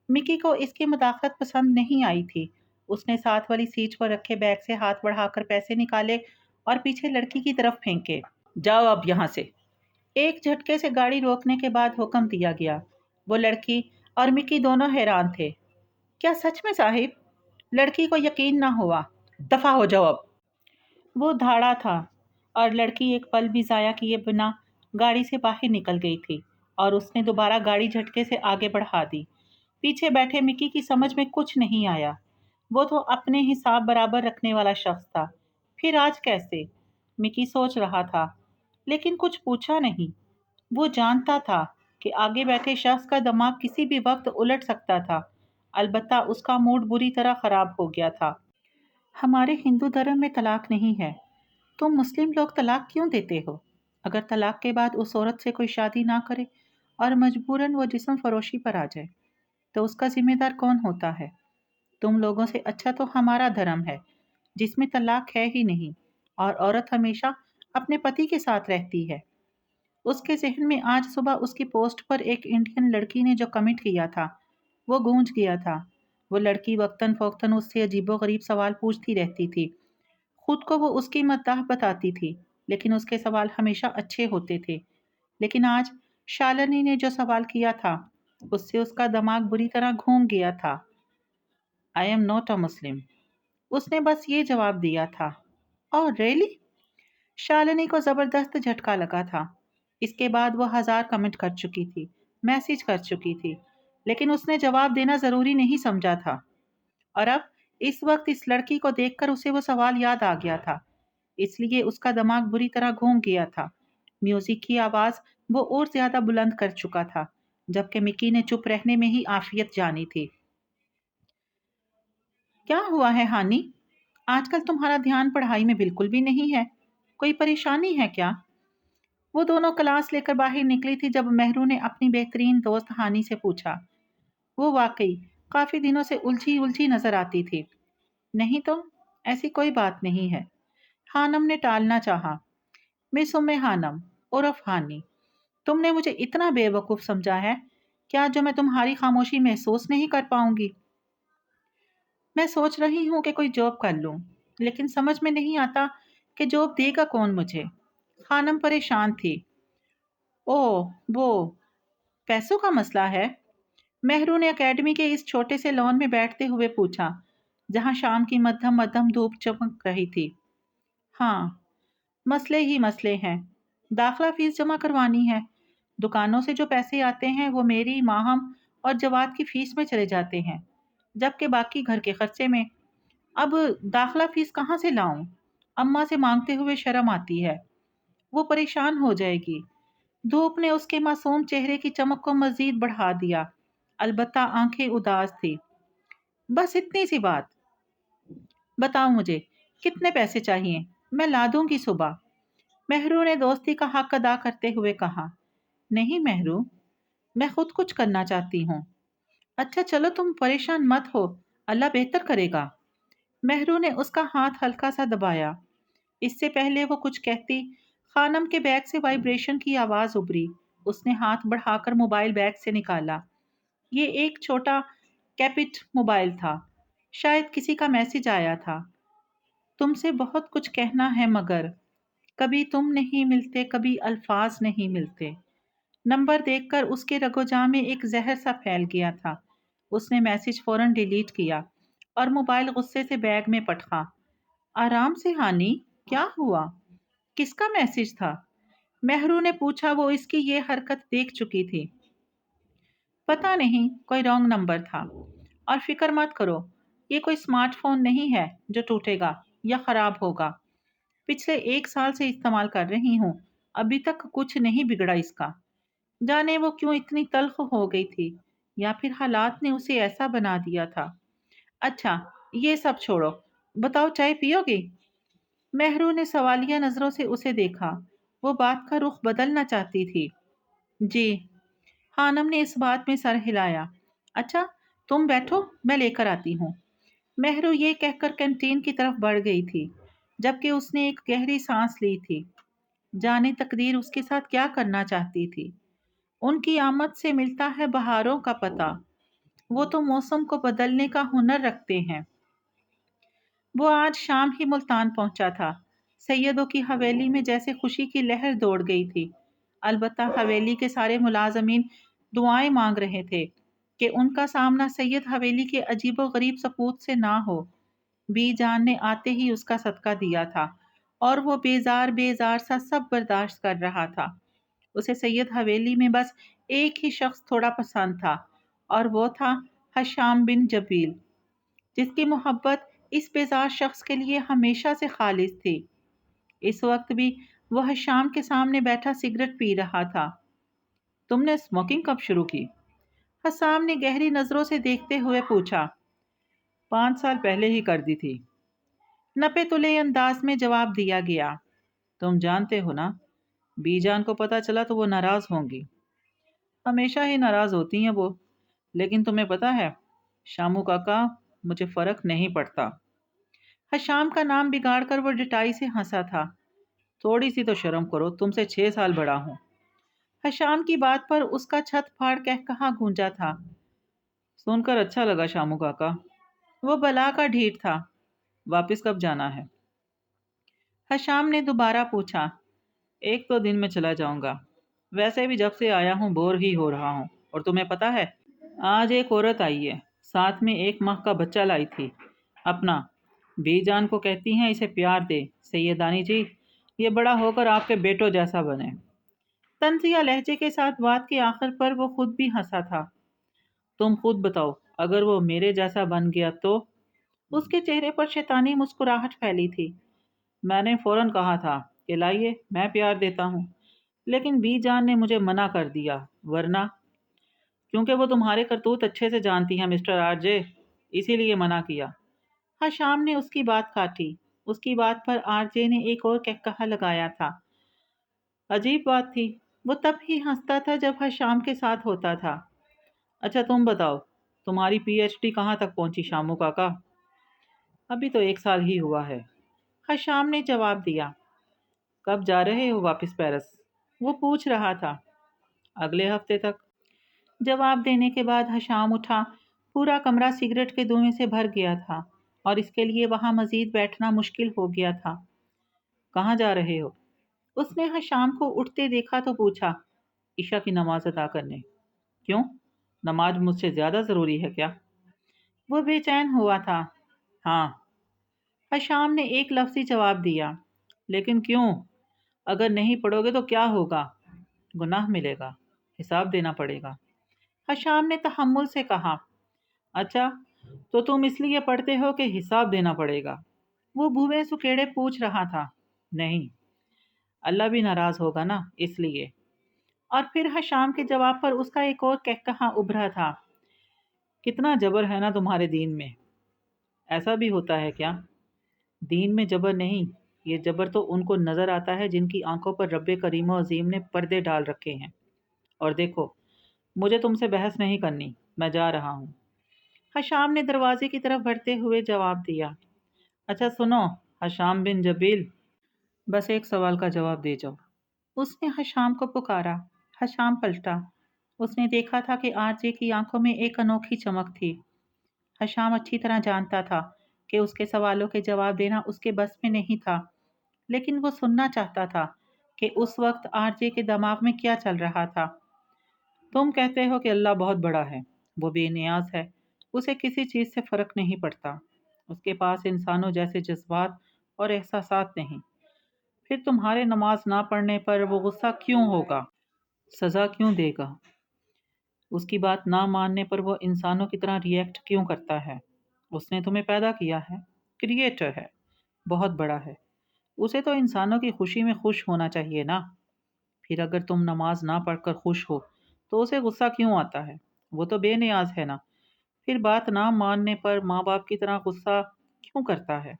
مکی کو اس کی مداخلت پسند نہیں آئی تھی۔ اس نے ساتھ والی سیٹ پر رکھے بیگ سے ہاتھ بڑھا کر پیسے نکالے اور پیچھے لڑکی کی طرف پھینکے۔ جاؤ اب یہاں سے۔ ایک جھٹکے سے گاڑی روکنے کے بعد حکم دیا گیا۔ وہ لڑکی اور مکی دونوں حیران تھے۔ کیا سچ میں صاحب؟ لڑکی کو یقین نہ ہوا۔ دفع ہو جاؤ اب۔ وہ دھاڑا تھا اور لڑکی ایک پل بھی ضائع کیے بنا گاڑی سے باہر نکل گئی تھی اور اس نے دوبارہ گاڑی جھٹکے سے آگے بڑھا دی۔ پیچھے بیٹھے مکی کی سمجھ میں کچھ نہیں آیا۔ وہ تو اپنے حساب برابر رکھنے والا شخص تھا، پھر آج کیسے؟ مکی سوچ رہا تھا لیکن کچھ پوچھا نہیں۔ وہ جانتا تھا کہ آگے بیٹھے شخص کا دماغ کسی بھی وقت الٹ سکتا تھا، البتہ اس کا موڈ بری طرح خراب ہو گیا تھا۔ ہمارے ہندو دھرم میں طلاق نہیں ہے، تم مسلم لوگ طلاق کیوں دیتے ہو؟ اگر طلاق کے بعد اس عورت سے کوئی شادی نہ کرے اور مجبوراً وہ جسم فروشی پر آ جائے تو اس کا ذمہ دار کون ہوتا ہے؟ تم لوگوں سے اچھا تو ہمارا دھرم ہے جس میں طلاق ہے ہی نہیں اور عورت ہمیشہ اپنے پتی کے ساتھ رہتی ہے۔ اس کے ذہن میں آج صبح اس کی پوسٹ پر ایک انڈین لڑکی نے جو کمنٹ کیا تھا وہ گونج گیا تھا۔ وہ لڑکی وقتاً فوقتاً اس سے عجیب و غریب سوال پوچھتی رہتی تھی۔ خود کو وہ اس کی مداح بتاتی تھی لیکن اس کے سوال ہمیشہ اچھے ہوتے تھے۔ لیکن آج شالنی نے جو سوال کیا تھا اس سے اس کا دماغ بری طرح گھوم گیا تھا۔ I am not a Muslim۔ اس نے بس یہ جواب دیا تھا۔ اوہ ریئلی؟ شالنی کو زبردست جھٹکا لگا تھا۔ اس کے بعد وہ 1000 کمنٹ کر چکی تھی، میسج کر چکی تھی، لیکن اس نے جواب دینا ضروری نہیں سمجھا تھا۔ اور اب اس وقت اس لڑکی کو دیکھ کر اسے وہ سوال یاد آ گیا تھا، اس لیے اس کا دماغ بری طرح گھوم گیا تھا۔ میوزک کی آواز وہ اور زیادہ بلند کر چکا تھا، جبکہ مکی نے چپ رہنے میں ہی عافیت جانی تھی۔ کیا ہوا ہے ہانی؟ آج کل تمہارا دھیان پڑھائی میں بالکل بھی نہیں ہے، کوئی پریشانی ہے کیا؟ وہ دونوں کلاس لے کر باہر نکلی تھی جب مہرو نے اپنی بہترین دوست ہانی سے پوچھا۔ وہ واقعی کافی دنوں سے الجھی الجھی نظر آتی تھی۔ نہیں تو ایسی کوئی بات نہیں ہے، ہانم نے ٹالنا چاہا۔ مس ہانم عرف ہانی، تم نے مجھے اتنا بے وقوف سمجھا ہے کیا جو میں تمہاری خاموشی محسوس نہیں کر پاؤں گی؟ میں سوچ رہی ہوں کہ کوئی جاب کر لوں، لیکن سمجھ میں نہیں آتا کہ جاب دے گا کون مجھے۔ خانم پریشان تھی۔ اوہ وہ پیسوں کا مسئلہ ہے؟ مہرو نے اکیڈمی کے اس چھوٹے سے لان میں بیٹھتے ہوئے پوچھا جہاں شام کی مدھم مدھم دھوپ چمک رہی تھی۔ ہاں، مسئلے ہی مسئلے ہیں۔ داخلہ فیس جمع کروانی ہے، دکانوں سے جو پیسے آتے ہیں وہ میری، ماہم اور جواد کی فیس میں چلے جاتے ہیں، جبکہ باقی گھر کے خرچے میں۔ اب داخلہ فیس کہاں سے لاؤں؟ اماں سے مانگتے ہوئے شرم آتی ہے، وہ پریشان ہو جائے گی۔ دھوپ نے اس کے معصوم چہرے کی چمک کو مزید بڑھا دیا، البتہ آنکھیں اداس تھی۔ بس اتنی سی بات۔ بتاؤ مجھے کتنے پیسے چاہیے، میں لا دوں گی صبح۔ مہرو نے دوستی کا حق ادا کرتے ہوئے کہا۔ نہیں مہرو، میں خود کچھ کرنا چاہتی ہوں۔ اچھا چلو تم پریشان مت ہو، اللہ بہتر کرے گا۔ مہرو نے اس کا ہاتھ ہلکا سا دبایا۔ اس سے پہلے وہ کچھ کہتی، خانم کے بیگ سے وائبریشن کی آواز ابری۔ اس نے ہاتھ بڑھا کر موبائل بیگ سے نکالا۔ یہ ایک چھوٹا کیپٹ موبائل تھا، شاید کسی کا میسج آیا تھا۔ تم سے بہت کچھ کہنا ہے مگر کبھی تم نہیں ملتے، کبھی الفاظ نہیں ملتے۔ نمبر دیکھ کر اس کے رگو جاں میں ایک زہر سا پھیل گیا تھا۔ اس نے میسج فوراً ڈیلیٹ کیا اور موبائل غصے سے بیگ میں پٹکا۔ آرام سے ہانی، کیا ہوا؟ کس کا میسج تھا؟ مہرو نے پوچھا۔ وہ اس کی یہ حرکت دیکھ چکی تھی۔ پتہ نہیں، کوئی رانگ نمبر تھا۔ اور فکر مت کرو، یہ کوئی سمارٹ فون نہیں ہے جو ٹوٹے گا یا خراب ہوگا۔ پچھلے 1 سال سے استعمال کر رہی ہوں، ابھی تک کچھ نہیں بگڑا اس کا۔ جانے وہ کیوں اتنی تلخ ہو گئی تھی، یا پھر حالات نے اسے ایسا بنا دیا تھا۔ اچھا، یہ سب چھوڑو، بتاؤ چائے پیو گی؟ مہرو نے سوالیہ نظروں سے اسے دیکھا۔ وہ بات کا رخ بدلنا چاہتی تھی۔ جی، خانم نے اس بات میں سر ہلایا۔ اچھا، تم بیٹھو، میں لے کر آتی ہوں۔ مہرو یہ کہہ کر کینٹین کی طرف بڑھ گئی تھی، جبکہ اس نے ایک گہری سانس لی تھی۔ جانے تقدیر اس کے ساتھ کیا کرنا چاہتی تھی۔ ان کی آمد سے ملتا ہے بہاروں کا پتہ۔ وہ تو موسم کو بدلنے کا ہنر رکھتے ہیں۔ وہ آج شام ہی ملتان پہنچا تھا۔ سیدوں کی حویلی میں جیسے خوشی کی لہر دوڑ گئی تھی۔ البتہ حویلی کے سارے ملازمین دعائیں مانگ رہے تھے کہ ان کا سامنا سید حویلی کے عجیب و غریب سکوت سے نہ ہو۔ بی جان نے آتے ہی اس کا صدقہ دیا تھا اور وہ بیزار سا سب برداشت کر رہا تھا۔ اسے سید حویلی میں بس ایک ہی شخص تھوڑا پسند تھا، اور وہ تھا حشام بن جبیل، جس کی محبت اس بیزار شخص کے لیے ہمیشہ سے خالص تھی۔ اس وقت بھی وہ حشام کے سامنے بیٹھا سگریٹ پی رہا تھا۔ تم نے اسموکنگ کب شروع کی؟ حشام نے گہری نظروں سے دیکھتے ہوئے پوچھا۔ 5 سال پہلے ہی کر دی تھی، نپے تلے انداز میں جواب دیا گیا۔ تم جانتے ہو نا، بی جان کو پتا چلا تو وہ ناراض ہوں گی۔ ہمیشہ ہی ناراض ہوتی ہیں وہ، لیکن تمہیں پتا ہے شامو کاکا، مجھے فرق نہیں پڑتا۔ حشام کا نام بگاڑ کر وہ ڈٹائی سے ہنسا تھا۔ تھوڑی سی تو شرم کرو، تم سے 6 سال بڑا ہوں۔ حشام کی بات پر اس کا چھت پھاڑ کہا گونجا تھا۔ سن کر اچھا لگا شامو کاکا۔ وہ بلا کا ڈھیٹ تھا۔ واپس کب جانا ہے؟ حشام نے دوبارہ پوچھا۔ 1-2 دن میں چلا جاؤں گا۔ ویسے بھی جب سے آیا ہوں بور ہی ہو رہا ہوں۔ اور تمہیں پتا ہے، آج ایک عورت آئی ہے، ساتھ میں 1 ماہ کا بچہ لائی تھی اپنا۔ بی جان کو کہتی ہیں اسے پیار دے سیدانی جی، یہ بڑا ہو کر آپ کے بیٹوں جیسا بنے۔ طنزیہ لہجے کے ساتھ بات کے آخر پر وہ خود بھی ہنسا تھا۔ تم خود بتاؤ، اگر وہ میرے جیسا بن گیا تو؟ اس کے چہرے پر شیطانی مسکراہٹ پھیلی تھی۔ میں نے فوراً کہا تھا کہ لائیے، میں پیار دیتا ہوں، لیکن بی جان نے مجھے منع کر دیا۔ ورنہ کیونکہ وہ تمہارے کرتوت اچھے سے جانتی ہیں مسٹر آر جے، اسی لیے منع کیا۔ حشام نے اس کی بات کاٹی۔ اس کی بات پر آر جے نے ایک اور کہا لگایا تھا۔ عجیب بات تھی، وہ تب ہی ہنستا تھا جب حشام کے ساتھ ہوتا تھا۔ اچھا تم بتاؤ، تمہاری پی ایچ ڈی کہاں تک پہنچی شامو کاکا؟ ابھی تو 1 سال ہی ہوا ہے، حشام نے جواب دیا۔ کب جا رہے ہو واپس پیرس؟ وہ پوچھ رہا تھا۔ اگلے ہفتے تک۔ جواب دینے کے بعد حشام اٹھا۔ پورا کمرہ سگریٹ کے دھوئیں سے بھر گیا تھا اور اس کے لیے وہاں مزید بیٹھنا مشکل ہو گیا تھا۔ کہاں جا رہے ہو؟ اس نے حشام کو اٹھتے دیکھا تو پوچھا۔ عشاء کی نماز ادا کرنے۔ کیوں؟ نماز مجھ سے زیادہ ضروری ہے کیا؟ وہ بے چین ہوا تھا۔ ہاں، حشام نے ایک لفظی جواب دیا۔ لیکن کیوں؟ اگر نہیں پڑھو گے تو کیا ہوگا؟ گناہ ملے گا، حساب دینا پڑے گا۔ حشام نے تحمل سے کہا۔ اچھا، تو تم اس لیے پڑھتے ہو کہ حساب دینا پڑے گا؟ وہ بھویں سکیڑے پوچھ رہا تھا۔ نہیں، اللہ بھی ناراض ہوگا نا، اس لیے۔ اور پھر حشام کے جواب پر اس کا ایک اور کہا ابھرا تھا۔ کتنا جبر ہے نا تمہارے دین میں۔ ایسا بھی ہوتا ہے کیا؟ دین میں جبر نہیں، یہ جبر تو ان کو نظر آتا ہے جن کی آنکھوں پر رب کریم و عظیم نے پردے ڈال رکھے ہیں۔ اور دیکھو، مجھے تم سے بحث نہیں کرنی، میں جا رہا ہوں۔ حشام نے دروازے کی طرف بڑھتے ہوئے جواب دیا۔ اچھا سنو حشام بن جبیل، بس ایک سوال کا جواب دے جاؤ۔ اس نے حشام کو پکارا۔ حشام پلٹا۔ اس نے دیکھا تھا کہ آر جے کی آنکھوں میں ایک انوکھی چمک تھی۔ حشام اچھی طرح جانتا تھا کہ اس کے سوالوں کے جواب دینا اس کے بس میں نہیں تھا، لیکن وہ سننا چاہتا تھا کہ اس وقت آر جے کے دماغ میں کیا چل رہا تھا۔ تم کہتے ہو کہ اللہ بہت بڑا ہے، وہ بے نیاز ہے، उसे किसी चीज़ से फ़र्क नहीं पड़ता। उसके पास इंसानों जैसे जज़्बात और एहसासात नहीं। फिर तुम्हारे नमाज़ ना पढ़ने पर वो गुस्सा क्यों होगा? सज़ा क्यों देगा? उसकी बात ना मानने पर वो इंसानों की तरह रिएक्ट क्यों करता है? उसने तुम्हें पैदा किया है, क्रिएटर है, बहुत बड़ा है। उसे तो इंसानों की खुशी में खुश होना चाहिए ना। फिर अगर तुम नमाज ना पढ़कर खुश हो, तो उसे गुस्सा क्यों आता है? वो तो बेनियाज है ना। फिर बात ना मानने पर माँ बाप की तरह गुस्सा क्यों करता है?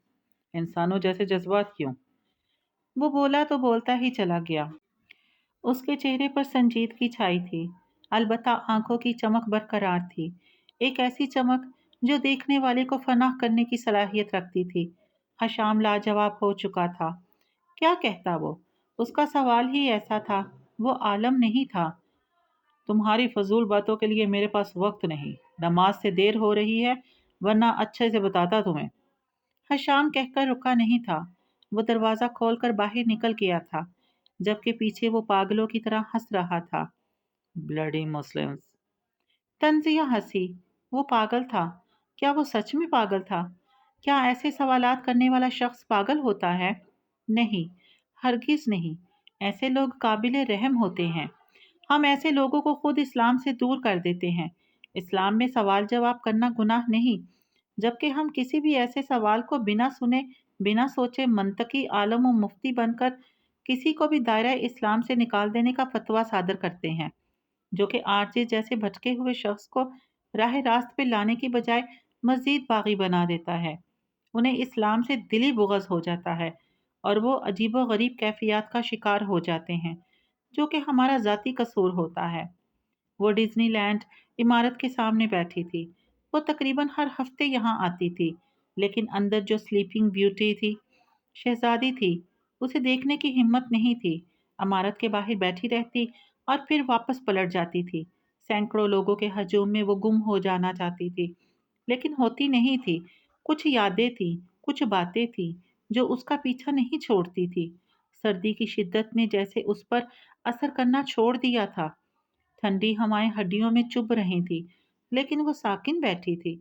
इंसानों जैसे जज्बात क्यों? वो बोला तो बोलता ही चला गया। उसके चेहरे पर संजीदगी छाई थी, अलबत्ता आंखों की चमक बरकरार थी, एक ऐसी चमक जो देखने वाले को फनाह करने की सलाहियत रखती थी। हशाम लाजवाब हो चुका था। क्या कहता वो? उसका सवाल ही ऐसा था। वो आलम नहीं था। तुम्हारी फजूल बातों के लिए मेरे पास वक्त नहीं। नमाज से देर हो रही है, वरना अच्छे से बताता तुम्हें। हशाम कहकर रुका नहीं था। वो दरवाज़ा खोलकर बाहर निकल गया था, जबकि पीछे वो पागलों की तरह हंस रहा था। Bloody Muslims. तंजिया हंसी। वो पागल था। क्या वो सच में पागल था? क्या ऐसे सवालात करने वाला शख्स पागल होता है? नहीं, हरगिज नहीं। ऐसे लोग काबिल रहम होते हैं। हम ऐसे लोगों को खुद इस्लाम से दूर कर देते हैं। इस्लाम में सवाल जवाब करना गुनाह नहीं, जबकि हम किसी भी ऐसे सवाल को बिना सुने, बिना सोचे मंतकी आलम व मुफ्ती बनकर किसी को भी दायरा इस्लाम से निकाल देने का फतवा सादर करते हैं, जो कि आरजे जैसे भटके हुए शख्स को राह रास्त पे लाने की बजाय मजीद बागी बना देता है। उन्हें इस्लाम से दिली बुग़्ज़ हो जाता है और वो अजीबो गरीब कैफियत का शिकार हो जाते हैं, जो कि हमारा ज़ाती कसूर होता है। वो डिज्नीलैंड इमारत के सामने बैठी थी। वो तकरीबन हर हफ्ते यहाँ आती थी, लेकिन अंदर जो स्लीपिंग ब्यूटी थी, शहजादी थी, उसे देखने की हिम्मत नहीं थी। इमारत के बाहर बैठी रहती और फिर वापस पलट जाती थी। सैकड़ों लोगों के हजूम में वो गुम हो जाना चाहती थी, लेकिन होती नहीं थी। कुछ यादें थी, कुछ बातें थी जो उसका पीछा नहीं छोड़ती थी। सर्दी की शिद्दत ने जैसे उस पर असर करना छोड़ दिया था। ठंडी हवाएं हड्डियों में चुभ रही थी, लेकिन वो साकिन बैठी थी।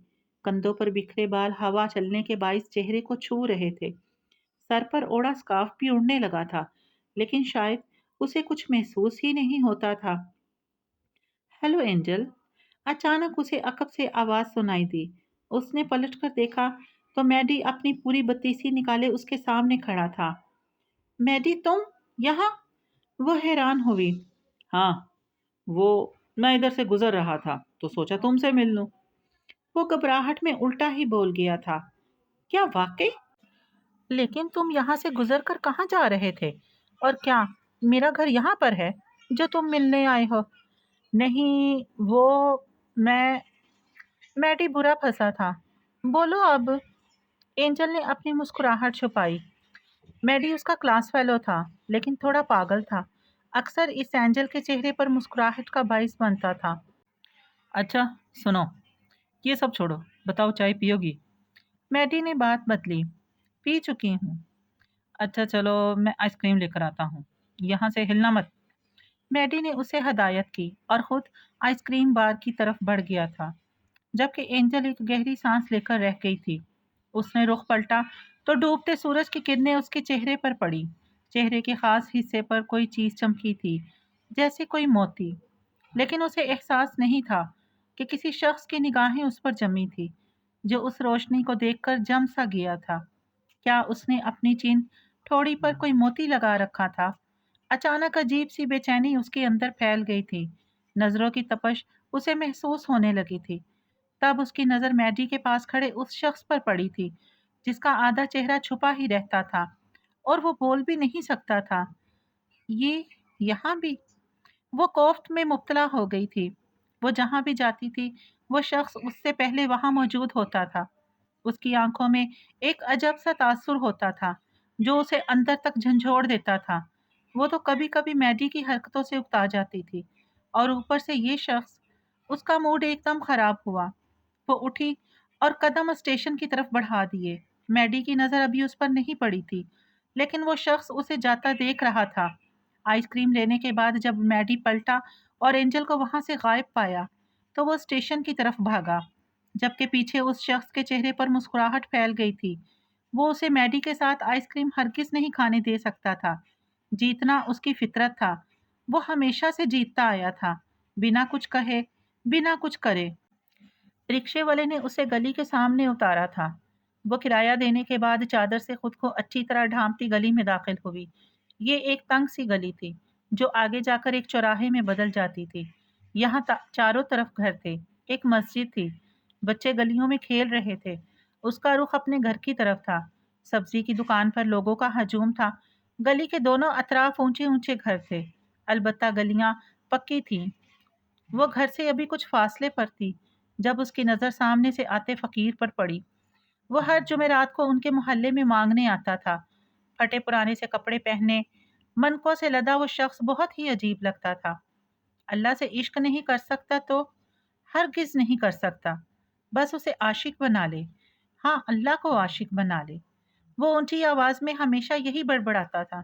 कंधों पर बिखरे बाल हवा चलने के बाइस चेहरे को छू रहे थे। सर पर ओढ़ा स्कार्फ भी उड़ने लगा था, लेकिन शायद उसे कुछ महसूस ही नहीं होता था। Hello angel. अचानक उसे अकब से आवाज सुनाई दी। उसने पलटकर देखा तो मैडी अपनी पूरी बत्तीसी निकाले उसके सामने खड़ा था। मैडी, तुम यहाँ? वो हैरान हुई। हाँ, वो मैं इधर से गुजर रहा था तो सोचा तुमसे मिल लूं। वो घबराहट में उल्टा ही बोल गया था। क्या वाकई? लेकिन तुम यहाँ से गुजर कर कहाँ जा रहे थे? और क्या मेरा घर यहाँ पर है जो तुम मिलने आए हो? नहीं, वो मैं मैडी बुरा फंसा था। बोलो अब। एंजल ने अपनी मुस्कुराहट छुपाई। मैडी उसका क्लास फेलो था, लेकिन थोड़ा पागल था। अक्सर इस एंजल के चेहरे पर मुस्कुराहट का बाइस बनता था। अच्छा, सुनो, ये सब छोड़ो, बताओ चाय पियोगी? मैडी ने बात बदली। पी चुकी हूँ। अच्छा चलो, मैं आइसक्रीम लेकर आता हूँ। यहाँ से हिलना मत। मैडी ने उसे हदायत की और खुद आइसक्रीम बार की तरफ बढ़ गया था, जबकि एंजल एक गहरी सांस लेकर रह गई थी। उसने रुख पलटा तो डूबते सूरज की किरणें उसके चेहरे पर पड़ी। चेहरे के खास हिस्से पर कोई चीज चमकी थी, जैसे कोई मोती। लेकिन उसे एहसास नहीं था कि किसी शख्स की निगाहें उस पर जमी थी, जो उस रोशनी को देखकर जम सा गया था। क्या उसने अपनी चीन ठोड़ी पर कोई मोती लगा रखा था? अचानक अजीब सी बेचैनी उसके अंदर फैल गई थी। नजरों की तपश उसे महसूस होने लगी थी। तब उसकी नजर मैडी के पास खड़े उस शख्स पर पड़ी थी, जिसका आधा चेहरा छुपा ही रहता था और वो बोल भी नहीं सकता था। ये यहाँ भी? वो कोफ्त में मुब्तला हो गई थी। वो जहाँ भी जाती थी, वो शख्स उससे पहले वहाँ मौजूद होता था। उसकी आंखों में एक अजब सा तासुर होता था, जो उसे अंदर तक झंझोड़ देता था। वो तो कभी कभी मैडी की हरकतों से उकता जाती थी, और ऊपर से ये शख्स। उसका मूड एकदम खराब हुआ। वो उठी और कदम स्टेशन की तरफ बढ़ा दिए। मैडी की नज़र अभी उस पर नहीं पड़ी थी, लेकिन वो शख्स उसे जाता देख रहा था। आइसक्रीम लेने के बाद जब मैडी पलटा और एंजल को वहां से गायब पाया, तो वो स्टेशन की तरफ भागा। جبکہ پیچھے اس شخص کے چہرے پر مسکراہٹ پھیل گئی تھی۔ وہ اسے میڈی کے ساتھ آئس کریم ہرگز نہیں کھانے دے سکتا تھا۔ جیتنا اس کی فطرت تھا۔ وہ ہمیشہ سے جیتتا آیا تھا، بنا کچھ کہے، بنا کچھ کرے۔ رکشے والے نے اسے گلی کے سامنے اتارا تھا۔ وہ کرایہ دینے کے بعد چادر سے خود کو اچھی طرح ڈھانپتی گلی میں داخل ہوئی۔ یہ ایک تنگ سی گلی تھی جو آگے جا کر ایک چوراہے میں بدل جاتی تھی۔ یہاں چاروں طرف گھر تھے، ایک مسجد تھی، بچے گلیوں میں کھیل رہے تھے۔ اس کا رخ اپنے گھر کی طرف تھا۔ سبزی کی دکان پر لوگوں کا ہجوم تھا۔ گلی کے دونوں اطراف اونچے اونچے گھر تھے، البتہ گلیاں پکی تھیں۔ وہ گھر سے ابھی کچھ فاصلے پر تھی جب اس کی نظر سامنے سے آتے فقیر پر پڑی۔ وہ ہر جمعرات کو ان کے محلے میں مانگنے آتا تھا۔ پھٹے پرانے سے کپڑے پہنے، منکوں سے لدا وہ شخص بہت ہی عجیب لگتا تھا۔ اللہ سے عشق نہیں کر سکتا تو ہرگز نہیں کر سکتا، بس اسے عاشق بنا لے۔ ہاں، اللہ کو عاشق بنا لے۔ وہ اونچی آواز میں ہمیشہ یہی بڑبڑاتا تھا۔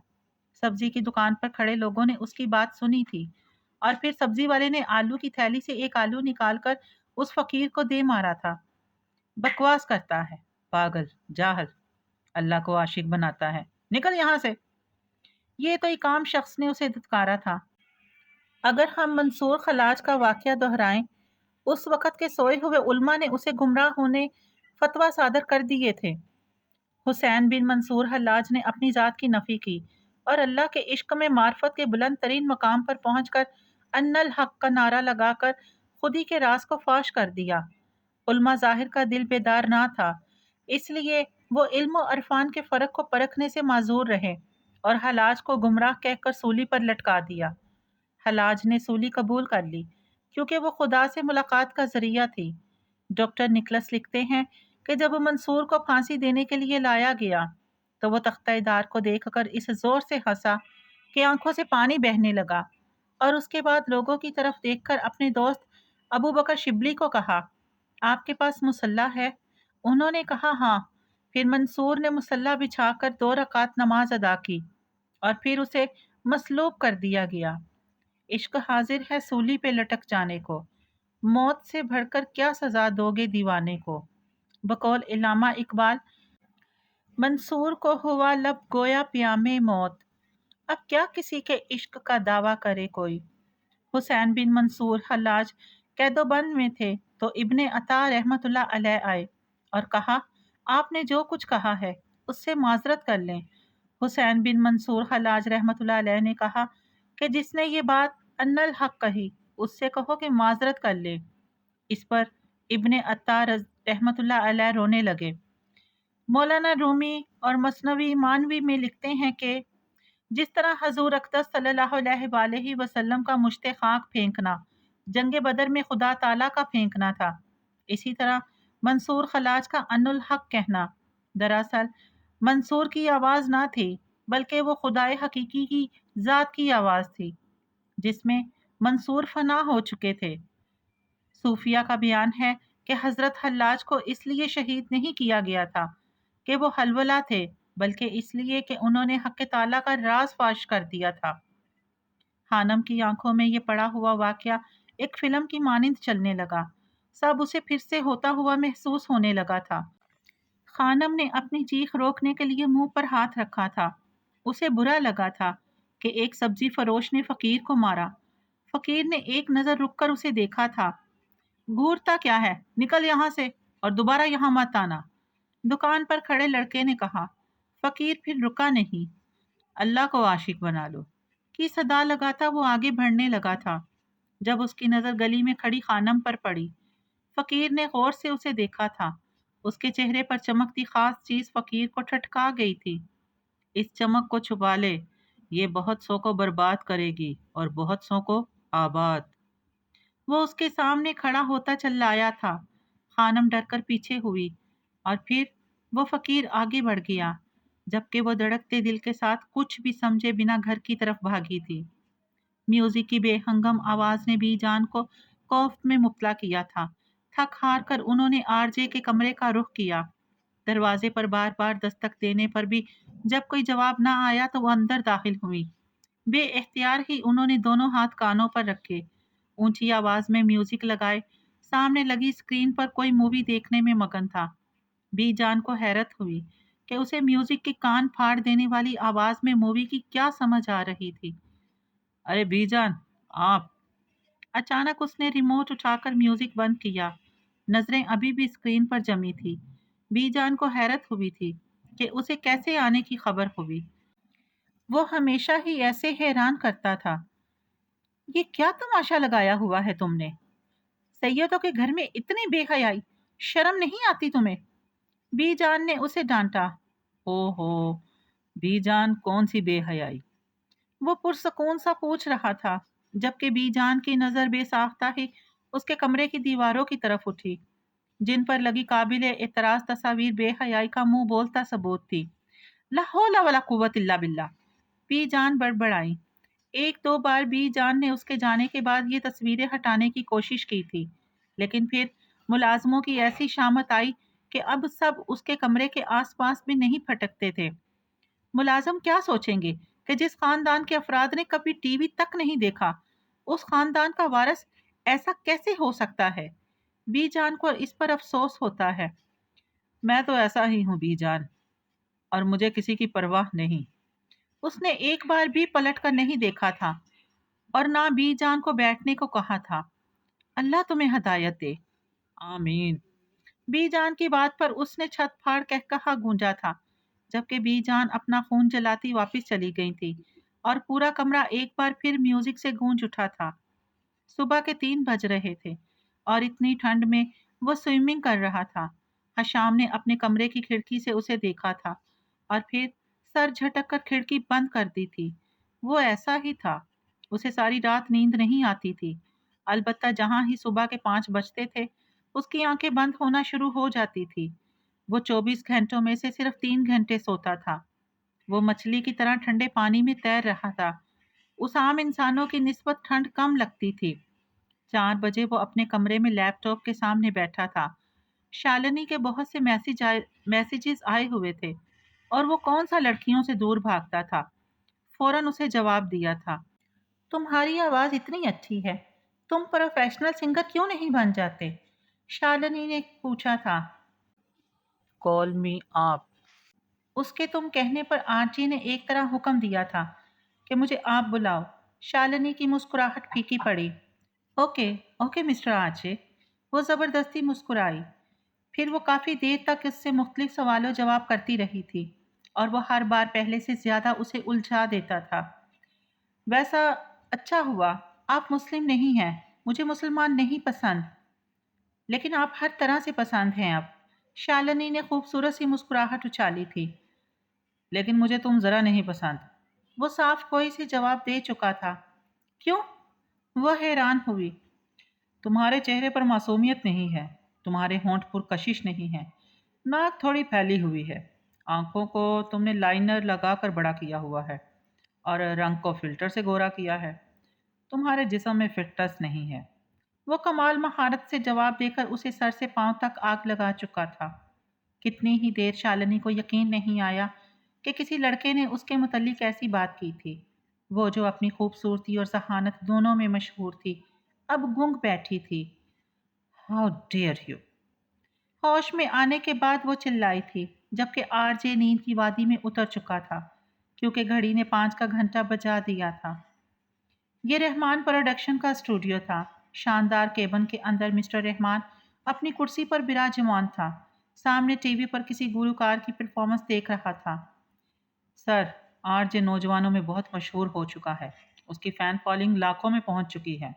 سبزی کی دکان پر کھڑے لوگوں نے اس کی بات سنی تھی، اور پھر سبزی والے نے آلو کی تھیلی سے ایک آلو نکال کر اس فقیر کو دے مارا تھا۔ بکواس کرتا ہے، پاگل، جاہل، اللہ کو عاشق بناتا ہے، نکل یہاں سے۔ یہ تو ایک عام شخص نے اسے دھتکارا تھا۔ اگر ہم منصور خلاج کا واقعہ دہرائیں، اس وقت کے سوئے ہوئے علماء نے اسے گمراہ ہونے فتویٰ صادر کر دیے تھے۔ حسین بن منصور حلاج نے اپنی ذات کی نفی کی اور اللہ کے عشق میں معرفت کے بلند ترین مقام پر پہنچ کر ان الحق کا نعرہ لگا کر خودی کے راز کو فاش کر دیا۔ علماء ظاہر کا دل بیدار نہ تھا، اس لیے وہ علم و عرفان کے فرق کو پرکھنے سے معذور رہے اور حلاج کو گمراہ کہہ کر سولی پر لٹکا دیا۔ حلاج نے سولی قبول کر لی کیونکہ وہ خدا سے ملاقات کا ذریعہ تھی۔ ڈاکٹر نکلس لکھتے ہیں کہ جب منصور کو پھانسی دینے کے لیے لایا گیا تو وہ تختہ دار کو دیکھ کر اس زور سے ہنسا کہ آنکھوں سے پانی بہنے لگا، اور اس کے بعد لوگوں کی طرف دیکھ کر اپنے دوست ابو بکر شبلی کو کہا، آپ کے پاس مصلی ہے؟ انہوں نے کہا ہاں۔ پھر منصور نے مصلی بچھا کر 2 رکعت نماز ادا کی اور پھر اسے مصلوب کر دیا گیا۔ عشق حاضر ہے سولی پہ لٹک جانے کو، موت سے بڑھ کر کیا سزا دو گے دیوانے کو۔ بقول علامہ اقبال، منصور کو ہوا لب گویا پیام موت، اب کیا کسی کے عشق کا دعویٰ کرے کوئی۔ حسین بن منصور حلاج قید و بند میں تھے تو ابن عطا رحمۃ اللہ علیہ آئے اور کہا، آپ نے جو کچھ کہا ہے اس سے معذرت کر لیں۔ حسین بن منصور حلاج رحمۃ اللہ علیہ نے کہا کہ جس نے یہ بات ان الحق کہی اس سے کہو کہ معذرت کر لے۔ اس پر ابن عطا رحمۃ اللہ علیہ رونے لگے۔ مولانا رومی اور مثنوی مانوی میں لکھتے ہیں کہ جس طرح حضور اقدس صلی اللہ علیہ وآلہ وسلم کا مشت خاک پھینکنا جنگ بدر میں خدا تعالیٰ کا پھینکنا تھا، اسی طرح منصور خلاج کا ان الحق کہنا دراصل منصور کی آواز نہ تھی، بلکہ وہ خدائے حقیقی کی ذات کی آواز تھی جس میں منصور فنا ہو چکے تھے۔ صوفیہ کا بیان ہے کہ حضرت حلاج کو اس لیے شہید نہیں کیا گیا تھا کہ وہ حلولا تھے، بلکہ اس لیے کہ انہوں نے حق تعالیٰ کا راز فاش کر دیا تھا۔ خانم کی آنکھوں میں یہ پڑا ہوا واقعہ ایک فلم کی مانند چلنے لگا، سب اسے پھر سے ہوتا ہوا محسوس ہونے لگا تھا۔ خانم نے اپنی چیخ روکنے کے لیے منہ پر ہاتھ رکھا تھا۔ اسے برا لگا تھا کہ ایک سبزی فروش نے فقیر کو مارا۔ فقیر نے ایک نظر رک کر اسے دیکھا تھا۔ گھورتا کیا ہے، نکل یہاں سے اور دوبارہ یہاں مت آنا، دکان پر کھڑے لڑکے نے کہا۔ فقیر پھر رکا نہیں۔ اللہ کو عاشق بنا لو کی صدا لگاتا وہ آگے بڑھنے لگا تھا جب اس کی نظر گلی میں کھڑی خانم پر پڑی۔ فقیر نے غور سے اسے دیکھا تھا۔ اس کے چہرے پر چمکتی خاص چیز فقیر کو ٹھٹکا گئی تھی۔ اس چمک کو چھپا لے، یہ بہت سو کو برباد کرے گی اور بہت سو کو آباد۔ وہ اس کے سامنے کھڑا ہوتا چل آیا تھا۔ خانم ڈر کر پیچھے ہوئی اور پھر وہ فقیر آگے بڑھ گیا، جبکہ وہ دھڑکتے دل کے ساتھ کچھ بھی سمجھے بنا گھر کی طرف بھاگی تھی۔ میوزک کی بے ہنگم آواز نے بھی جان کو کوفت میں مبتلا کیا تھا۔ تھک ہار کر انہوں نے آر جے کے کمرے کا رخ کیا۔ دروازے پر بار بار دستک دینے پر بھی جب کوئی جواب نہ آیا تو وہ اندر داخل ہوئی۔ بے اختیار ہی انہوں نے دونوں ہاتھ کانوں پر رکھے، اونچی آواز میں میوزک لگائے، सामने लगी स्क्रीन पर कोई मूवी देखने में मगन था। बीजान को हैरत हुई कि उसे म्यूजिक के कान फाड़ देने वाली आवाज में मूवी की क्या समझ आ रही थी। अरे बीजान, आप! अचानक उसने रिमोट उठाकर म्यूजिक बंद किया। नजरें अभी भी स्क्रीन पर जमी थी। बीजान को हैरत हुई थी कि उसे कैसे आने की खबर हुई। वो हमेशा ही ऐसे हैरान करता था। ये क्या तमाशा लगाया हुआ है तुमने? सैयदों के घर में इतनी बेहयाई, शर्म नहीं आती तुम्हें? बीजान ने उसे डांटा। ओहो, बीजान कौन सी बेहयाई? वो पुरसकून सा पूछ रहा था, जबकि बीजान की नजर बेसाख्ता ही उसके कमरे की दीवारों की तरफ उठी, जिन पर लगी काबिले एतराज तस्वीर बेहयाई का मुंह बोलता सबूत थी। ला हौला वला कुव्वत इल्ला बिल्लाह, बीजान बड़बड़ाई। एक दो बार बीजान ने उसके जाने के बाद ये तस्वीरें हटाने की कोशिश की थी, लेकिन फिर मुलाजमों की ऐसी शामत आई कि अब सब उसके कमरे के आसपास भी नहीं फटकते थे। मुलाजम क्या सोचेंगे कि जिस खानदान के अफराद ने कभी टीवी तक नहीं देखा, उस खानदान का वारिस ऐसा कैसे हो सकता है? बीजान को इस पर अफसोस होता है। मैं तो ऐसा ही हूँ बीजान, और मुझे किसी की परवाह नहीं। उसने एक बार भी पलट कर नहीं देखा था और ना बीजान को बैठने को कहा था। अल्लाह तुम्हें हदायत दे। आमीन। बीजान की बात पर उसने छत फाड़ कह कहा गूंजा था, जबकि बीजान अपना खून जलाती वापस चली गई थी और पूरा कमरा एक बार फिर म्यूजिक से गूंज उठा था। सुबह के 3 बज रहे थे और इतनी ठंड में वो स्विमिंग कर रहा था। हशाम ने अपने कमरे की खिड़की से उसे देखा था और फिर सर झटक कर खिड़की बंद कर दी थी। वो ऐसा ही था। उसे सारी रात नींद नहीं आती थी। अलबत्ता जहां ही सुबह के 5 बजते थे, उसकी आंखें बंद होना शुरू हो जाती थी। वो 24 घंटों में से सिर्फ 3 घंटे सोता था। वो मछली की तरह ठंडे पानी में तैर रहा था। उस आम इंसानों की निस्बत ठंड कम लगती थी। 4 बजे वो अपने कमरे में लैपटॉप के सामने बैठा था। शालिनी के बहुत से मैसेजेस आए हुए थे और वो कौन सा लड़कियों से दूर भागता था। फौरन उसे जवाब दिया था। तुम्हारी आवाज इतनी अच्छी है, तुम प्रोफेशनल सिंगर क्यों नहीं बन जाते? शालिनी ने पूछा था। कॉल मी आप। उसके तुम कहने पर आरजी ने एक तरह हुक्म दिया था कि मुझे आप बुलाओ। शालिनी की मुस्कुराहट फीकी पड़ी। Okay, okay mister RJ. वो ज़बरदस्ती मुस्कुराई। फिर वो काफ़ी देर तक इससे मुख्तलिफ सवालों जवाब करती रही थी और वो हर बार पहले से ज़्यादा उसे उलझा देता था। वैसा अच्छा हुआ आप मुस्लिम नहीं हैं। मुझे मुसलमान नहीं पसंद, लेकिन आप हर तरह से पसंद हैं अब। शालिनी ने खूबसूरत सी मुस्कुराहट उछाली थी। लेकिन मुझे तुम ज़रा नहीं पसंद। वो साफ कोई से जवाब दे चुका था। क्यों? वह हैरान हुई। तुम्हारे चेहरे पर मासूमियत नहीं है, तुम्हारे होंठ पुरकशिश नहीं है, नाक थोड़ी फैली हुई है, आंखों को तुमने लाइनर लगाकर बड़ा किया हुआ है और रंग को फिल्टर से गोरा किया है। तुम्हारे जिस्म में फिटनेस नहीं है। वो कमाल महारत से जवाब देकर उसे सर से पांव तक आग लगा चुका था। कितनी ही देर शालिनी को यकीन नहीं आया कि किसी लड़के ने उसके मुतल्लिक ऐसी बात की थी। वो जो अपनी खूबसूरती और जहानत दोनों में मशहूर थी, अब गूंग बैठी थी। How dare you! होश में आने के बाद वो चिल्लाई थी, जबकि आरजे नींद की वादी में उतर चुका था, क्योंकि घड़ी ने 5 का घंटा बजा दिया था। ये रहमान प्रोडक्शन का स्टूडियो था। शानदार केबिन के अंदर मिस्टर रहमान अपनी कुर्सी पर विराजमान था। सामने टीवी पर किसी गुलकार की परफॉर्मेंस देख रहा था। सर, आरजे नौजवानों में बहुत मशहूर हो चुका है। उसकी फैन फॉलोइंग लाखों में पहुंच चुकी है।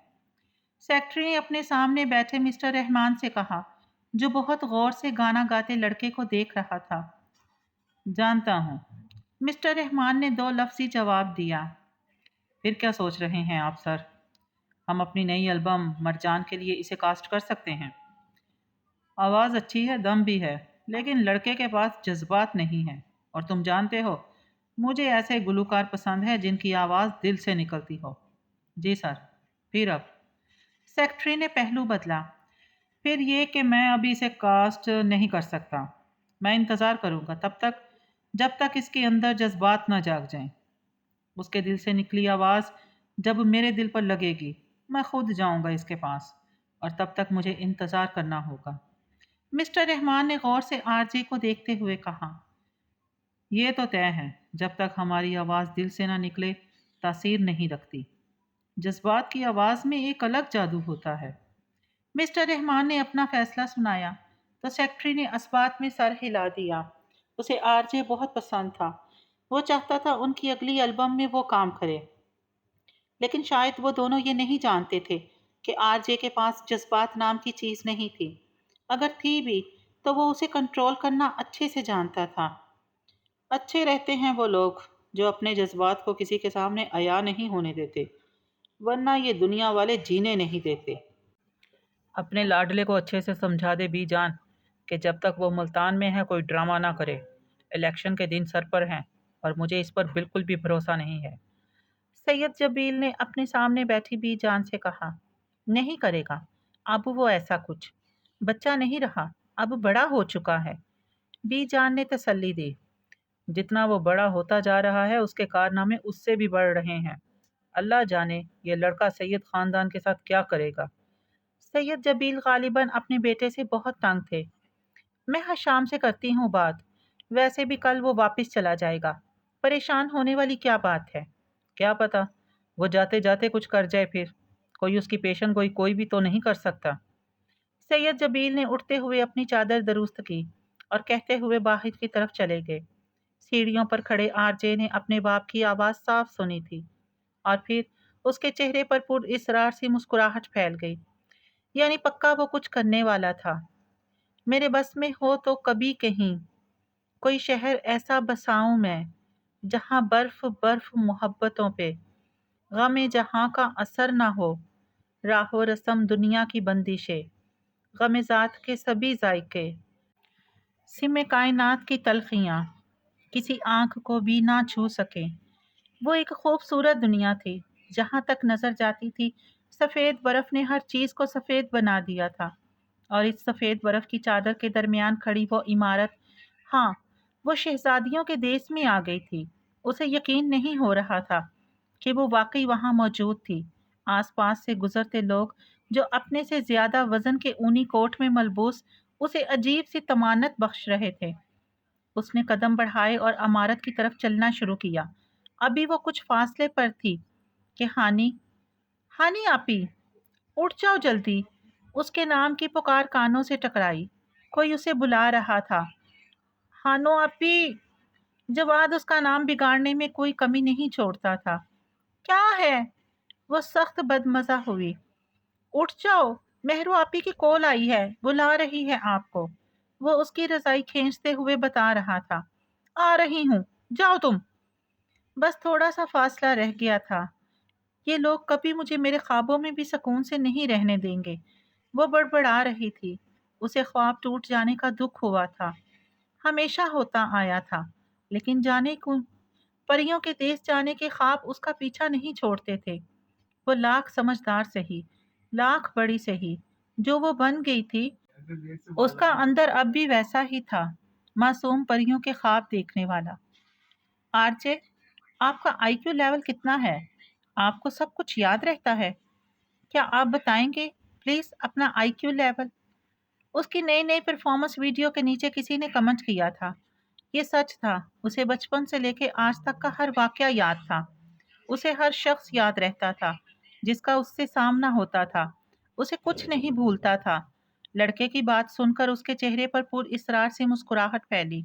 सेक्रेटरी ने अपने सामने बैठे मिस्टर रहमान से कहा, जो बहुत गौर से गाना गाते लड़के को देख रहा था। जानता हूँ। मिस्टर रहमान ने दो लफ्जी जवाब दिया। फिर क्या सोच रहे हैं आप सर? हम अपनी नई एल्बम मरजान के लिए इसे कास्ट कर सकते हैं। आवाज़ अच्छी है, दम भी है, लेकिन लड़के के पास जज्बात नहीं है। और तुम जानते हो, मुझे ऐसे गुलूकार पसंद है जिनकी आवाज़ दिल से निकलती हो। जी सर। फिर अब सेक्रेटरी ने पहलू बदला। फिर ये कि मैं अभी इसे कास्ट नहीं कर सकता। मैं इंतज़ार करूँगा तब तक, जब तक इसके अंदर जज्बात न जाग जाएं। उसके दिल से निकली आवाज़ जब मेरे दिल पर लगेगी, मैं खुद जाऊँगा इसके पास और तब तक मुझे इंतज़ार करना होगा। मिस्टर रहमान ने गौर से आरजे को देखते हुए कहा, ये तो तय है, जब तक हमारी आवाज़ दिल से ना निकले तासीर नहीं रखती। जज्बात की आवाज़ में एक अलग जादू होता है। मिस्टर रहमान ने अपना फैसला सुनाया तो सेक्रेटरी ने अस्बात में सर हिला दिया। उसे आरजे बहुत पसंद था। वो चाहता था उनकी अगली एल्बम में वो काम करे, लेकिन शायद वो दोनों ये नहीं जानते थे कि आरजे के पास जज्बात नाम की चीज़ नहीं थी। अगर थी भी तो वो उसे कंट्रोल करना अच्छे से जानता था। अच्छे रहते हैं वो लोग जो अपने जज्बात को किसी के सामने अया नहीं होने देते, वरना ये दुनिया वाले जीने नहीं देते। अपने लाडले को अच्छे से समझा दे बी जान कि जब तक वो मुल्तान में है कोई ड्रामा ना करे। इलेक्शन के दिन सर पर हैं और मुझे इस पर बिल्कुल भी भरोसा नहीं है। सैयद जबील ने अपने सामने बैठी बी जान से कहा, नहीं करेगा। अब वो ऐसा कुछ बच्चा नहीं रहा, अब बड़ा हो चुका है। बी जान ने तसल्ली दी, जितना वो बड़ा होता जा रहा है उसके कारनामे उससे भी बढ़ रहे हैं। अल्लाह जाने ये लड़का सैयद खानदान के साथ क्या करेगा। सैयद जबील गालिबन अपने बेटे से बहुत तंग थे। मैं हर शाम से करती हूँ बात, वैसे भी कल वो वापस चला जाएगा। परेशान होने वाली क्या बात है। क्या पता वो जाते जाते कुछ कर जाए, फिर कोई उसकी पेशन गोई कोई भी तो नहीं कर सकता। सैयद जबील ने उठते हुए अपनी चादर दुरुस्त की और कहते हुए बाहर की तरफ चले गए। सीढ़ियों पर खड़े आरजे ने अपने बाप की आवाज़ साफ सुनी थी और फिर उसके चेहरे पर पुरइसरार सी मुस्कुराहट फैल गई। यानी पक्का वो कुछ करने वाला था। मेरे बस में हो तो कभी कहीं कोई शहर ऐसा बसाऊं मैं, जहां बर्फ बर्फ मोहब्बतों पे, गम जहां का असर ना हो, राहो रस्म दुनिया की बंदिशें, गम ज़ात के सभी जायके, सिम कायनात की तलखियाँ किसी आंख को भी ना छू सके। वो एक खूबसूरत दुनिया थी। जहाँ तक नजर जाती थी सफ़ेद बर्फ ने हर चीज़ को सफ़ेद बना दिया था। और इस सफ़ेद बर्फ की चादर के दरमियान खड़ी वो इमारत, हाँ, वो शहजादियों के देश में आ गई थी। उसे यकीन नहीं हो रहा था कि वो वाकई वहाँ मौजूद थी। आसपास से गुजरते लोग जो अपने से ज्यादा वजन के ऊनी कोट में मलबूस उसे अजीब सी तमान्नत बख्श रहे थे। उसने कदम बढ़ाए और इमारत की तरफ चलना शुरू किया। अभी वो कुछ फासले पर थी कि हानी, हानी आपी, उठ जाओ जल्दी। उसके नाम की पुकार कानों से टकराई। कोई उसे बुला रहा था। हानो आपी। जवाद उसका नाम बिगाड़ने में कोई कमी नहीं छोड़ता था। क्या है? वो सख्त बदमजा हुई। उठ जाओ, मेहरू आपी की कॉल आई है, बुला रही है आपको। वो उसकी रजाई खींचते हुए बता रहा था। आ रही हूँ, जाओ तुम। बस थोड़ा सा फासला रह गया था। ये लोग कभी मुझे मेरे ख्वाबों में भी सुकून से नहीं रहने देंगे। वो बड़बड़ा रही थी। उसे ख्वाब टूट जाने का दुख हुआ था। हमेशा होता आया था, लेकिन जाने क्यों परियों के देश जाने के ख्वाब उसका पीछा नहीं छोड़ते थे। वो लाख समझदार सही, लाख बड़ी सही, जो वो बन गई थी, उसका अंदर अब भी वैसा ही था, मासूम परियों के ख्वाब देखने वाला। आरजे, आपका आईक्यू लेवल कितना है? आपको सब कुछ याद रहता है? क्या आप बताएंगे प्लीज अपना आईक्यू लेवल? उसकी नई नई परफॉर्मेंस वीडियो के नीचे किसी ने कमेंट किया था। ये सच था। उसे बचपन से लेके आज तक का हर वाकया याद था। उसे हर शख्स याद रहता था जिसका उससे सामना होता था। उसे कुछ नहीं भूलता था। लड़के की बात सुनकर उसके चेहरे पर पुरइसरार से मुस्कुराहट फैली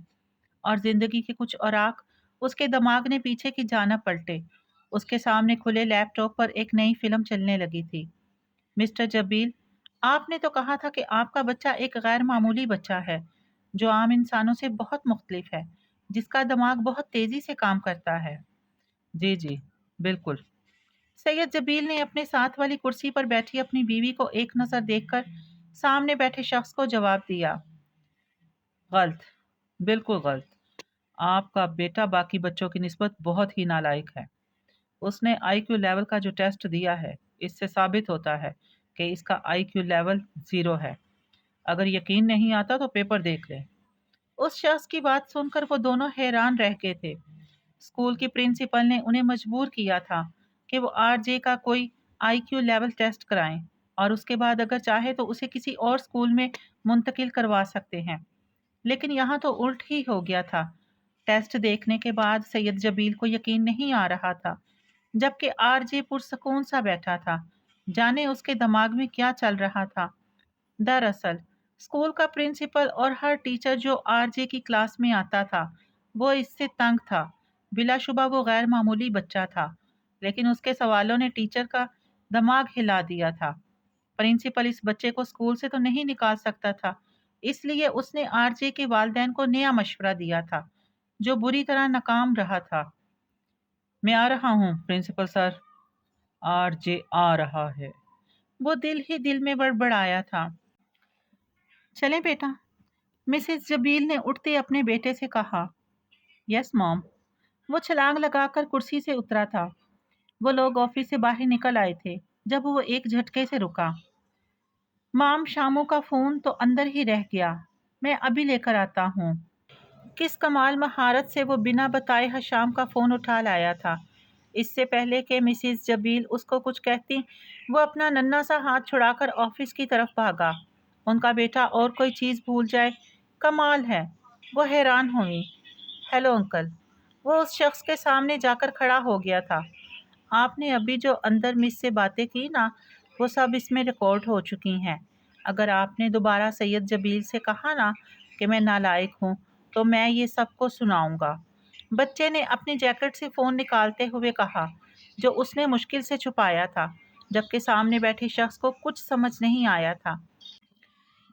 और जिंदगी के कुछ औराक उसके दिमाग ने पीछे की जाना पलटे। उसके सामने खुले लैपटॉप पर एक नई फिल्म चलने लगी थी। मिस्टर जबील, आपने तो कहा था कि आपका बच्चा एक गैर मामूली बच्चा है, जो आम इंसानों से बहुत मुख्तलिफ है, जिसका दिमाग बहुत तेजी से काम करता है। जी जी, बिल्कुल। सैयद जबील ने अपने साथ वाली कुर्सी पर बैठी अपनी बीवी को एक नज़र देखकर सामने बैठे शख्स को जवाब दिया, गलत, बिल्कुल गलत। आपका बेटा बाकी बच्चों की निस्बत बहुत ही नालायक है। उसने आईक्यू लेवल का जो टेस्ट दिया है, इससे साबित होता है कि इसका आईक्यू लेवल 0 है। अगर यकीन नहीं आता तो पेपर देख ले। उस शख्स की बात सुनकर वो दोनों हैरान रह गए थे। स्कूल की प्रिंसिपल ने उन्हें मजबूर किया था कि वो आरजे का कोई आईक्यू लेवल टेस्ट कराएं। اور اس کے بعد اگر چاہے تو اسے کسی اور اسکول میں منتقل کروا سکتے ہیں۔ لیکن یہاں تو الٹ ہی ہو گیا تھا۔ ٹیسٹ دیکھنے کے بعد سید جبیل کو یقین نہیں آ رہا تھا، جبکہ آر جے پرسکون سا بیٹھا تھا۔ جانے اس کے دماغ میں کیا چل رہا تھا۔ دراصل اسکول کا پرنسپل اور ہر ٹیچر جو آر جے کی کلاس میں آتا تھا وہ اس سے تنگ تھا۔ بلا شبہ وہ غیر معمولی بچہ تھا، لیکن اس کے سوالوں نے ٹیچر کا دماغ ہلا دیا تھا۔ پرنسپل اس بچے کو اسکول سے تو نہیں نکال سکتا تھا، اس لیے اس نے آر جے کے والدین کو نیا مشورہ دیا تھا جو بری طرح ناکام رہا تھا۔ میں آ رہا ہوں پرنسپل سر۔ آر جے آ رہا ہے، وہ دل ہی دل میں بڑبڑایا تھا۔ چلیں بیٹا، مسز جبیل نے اٹھتے اپنے بیٹے سے کہا۔ یس موم۔ وہ چھلانگ لگا کر کرسی سے اترا تھا۔ وہ لوگ آفس سے باہر نکل آئے تھے جب وہ ایک جھٹکے سے رکا۔ مام شاموں کا فون تو اندر ہی رہ گیا، میں ابھی لے کر آتا ہوں۔ کس کمال مہارت سے وہ بنا بتائے شام کا فون اٹھا لایا تھا۔ اس سے پہلے کہ مسز جبیل اس کو کچھ کہتی، وہ اپنا ننھا سا ہاتھ چھڑا کر آفس کی طرف بھاگا۔ ان کا بیٹا اور کوئی چیز بھول جائے، کمال ہے۔ وہ حیران ہوئی۔ Hello uncle. وہ اس شخص کے سامنے جا کر کھڑا ہو گیا تھا۔ آپ نے ابھی جو اندر مس سے باتیں کی نا، وہ سب اس میں ریکارڈ ہو چکی ہیں۔ اگر آپ نے دوبارہ سید جبیل سے کہا نا کہ میں نالائق ہوں تو میں یہ سب کو سناؤں گا۔ بچے نے اپنی جیکٹ سے فون نکالتے ہوئے کہا، جو اس نے مشکل سے چھپایا تھا، جبکہ سامنے بیٹھے شخص کو کچھ سمجھ نہیں آیا تھا۔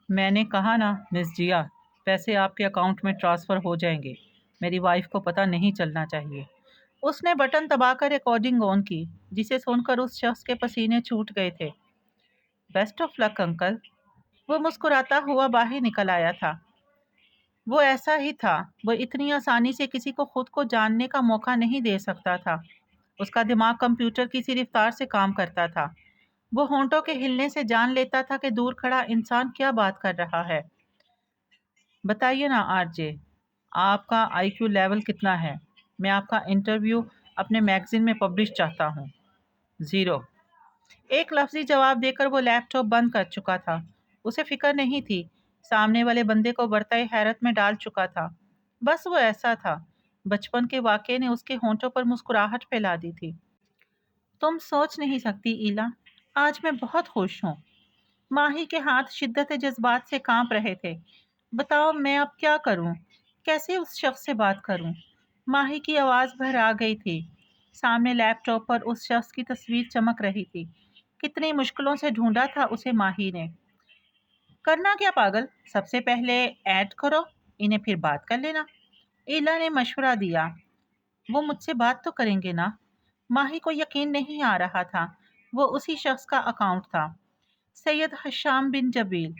میں نے کہا نا مس جیا، پیسے آپ کے اکاؤنٹ میں ٹرانسفر ہو جائیں گے۔ میری وائف کو پتہ نہیں چلنا چاہیے۔ اس نے بٹن دبا کر ریکارڈنگ آن کی، جسے سن کر اس شخص کے پسینے چھوٹ گئے تھے۔ Best of luck uncle. وہ مسکراتا ہوا باہر نکل آیا تھا۔ وہ ایسا ہی تھا، وہ اتنی آسانی سے کسی کو خود کو جاننے کا موقع نہیں دے سکتا تھا۔ اس کا دماغ کمپیوٹر کی سی رفتار سے کام کرتا تھا۔ وہ ہونٹوں کے ہلنے سے جان لیتا تھا کہ دور کھڑا انسان کیا بات کر رہا ہے۔ بتائیے نا آر جے، آپ کا آئی کیو لیول کتنا ہے؟ میں آپ کا انٹرویو اپنے میگزین میں پبلش چاہتا ہوں۔ 0۔ ایک لفظی جواب دے کر وہ لیپ ٹاپ بند کر چکا تھا۔ اسے فکر نہیں تھی، سامنے والے بندے کو برتائے حیرت میں ڈال چکا تھا۔ بس وہ ایسا تھا۔ بچپن کے واقعے نے اس کے ہونٹوں پر مسکراہٹ پھیلا دی تھی۔ تم سوچ نہیں سکتی ایلا، آج میں بہت خوش ہوں۔ ماہی کے ہاتھ شدت جذبات سے کانپ رہے تھے۔ بتاؤ میں اب کیا کروں؟ کیسے اس شخص سے بات کروں؟ ماہی کی آواز بھرا گئی تھی۔ سامنے لیپ ٹاپ پر اس شخص کی تصویر چمک رہی تھی۔ کتنی مشکلوں سے ڈھونڈا تھا اسے ماہی نے۔ کرنا کیا پاگل، سب سے پہلے ایڈ کرو انہیں، پھر بات کر لینا۔ ایلا نے مشورہ دیا۔ وہ مجھ سے بات تو کریں گے نا؟ ماہی کو یقین نہیں آ رہا تھا وہ اسی شخص کا اکاؤنٹ تھا۔ سید حشام بن جبیل۔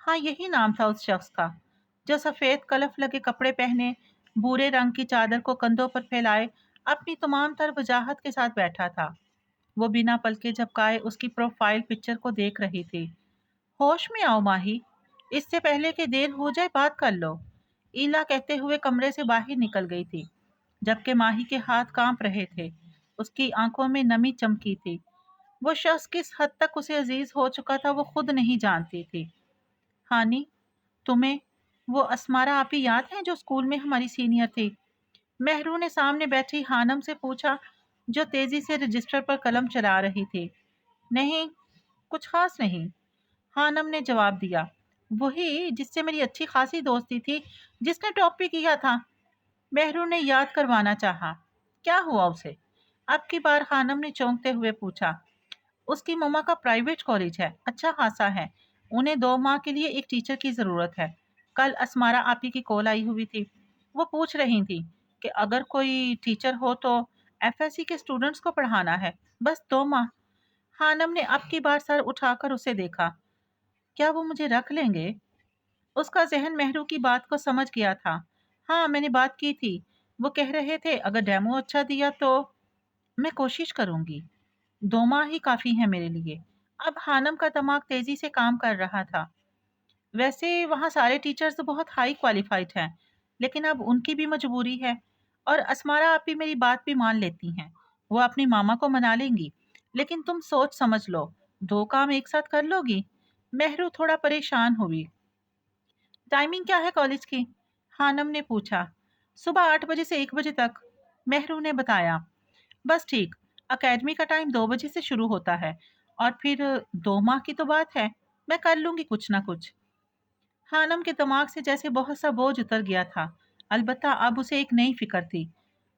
ہاں یہی نام تھا اس شخص کا، جو سفید کلف لگے کپڑے پہنے، بھورے رنگ کی چادر کو کندھوں پر پھیلائے اپنی تمام تر وجاہت کے ساتھ بیٹھا تھا۔ وہ بنا پلکے جھپکائے اس کی پروفائل پکچر کو دیکھ رہی تھی۔ ہوش میں آؤ ماہی، اس سے پہلے کہ دیر ہو جائے بات کر لو، ایلا کہتے ہوئے کمرے سے باہر نکل گئی تھی، جبکہ ماہی کے ہاتھ کانپ رہے تھے۔ اس کی آنکھوں میں نمی چمکی تھی۔ وہ شخص کس حد تک اسے عزیز ہو چکا تھا وہ خود نہیں جانتی تھی۔ ہانی، تمہیں وہ اسمارا آپی یاد ہے جو اسکول میں ہماری سینئر تھی؟ مہرو نے سامنے بیٹھی ہانم سے پوچھا، جو تیزی سے رجسٹر پر قلم چلا رہی تھی۔ نہیں، کچھ خاص نہیں، ہانم نے جواب دیا۔ وہی جس سے میری اچھی خاصی دوستی تھی، جس نے ٹاپ بھی کیا تھا۔ مہرو نے یاد کروانا چاہا۔ کیا ہوا اسے؟ اب کی بار خانم نے چونکتے ہوئے پوچھا۔ اس کی مما کا پرائیویٹ کالج ہے، اچھا خاصا ہے، انہیں 2 ماہ کے لیے ایک ٹیچر کی ضرورت ہے۔ کل اسمارا آپی کی کال آئی ہوئی تھی، وہ پوچھ رہی تھی کہ اگر کوئی ٹیچر ہو تو ایف ایس سی کے اسٹوڈنٹس کو پڑھانا ہے، بس 2 ماہ۔ خانم نے اب کی بار سر اٹھا کر اسے دیکھا۔ کیا وہ مجھے رکھ لیں گے؟ اس کا ذہن مہرو کی بات کو سمجھ گیا تھا۔ ہاں میں نے بات کی تھی، وہ کہہ رہے تھے اگر ڈیمو اچھا دیا تو میں کوشش کروں گی۔ 2 ماہ ہی کافی ہیں میرے لیے۔ اب خانم کا دماغ تیزی سے کام کر رہا تھا۔ ویسے وہاں سارے ٹیچرز بہت ہائی کوالیفائڈ ہیں، لیکن اب ان کی بھی مجبوری ہے، اور اسمارا آپی میری بات بھی مان لیتی ہیں، وہ اپنی ماما کو منا لیں گی، لیکن تم سوچ سمجھ لو، दो काम एक साथ कर लोगी? मेहरू थोड़ा परेशान हुई। टाइमिंग क्या है कॉलेज की? हानम ने पूछा। सुबह 8 बजे से 1 बजे तक, मेहरू ने बताया। बस ठीक। एकेडमी का टाइम 2 बजे से शुरू होता है और फिर 2 माह की तो बात है, मैं कर लूंगी कुछ ना कुछ। हानम के दिमाग से जैसे बहुत सा बोझ उतर गया था। अलबत्ता अब उसे एक नई फिक्र थी।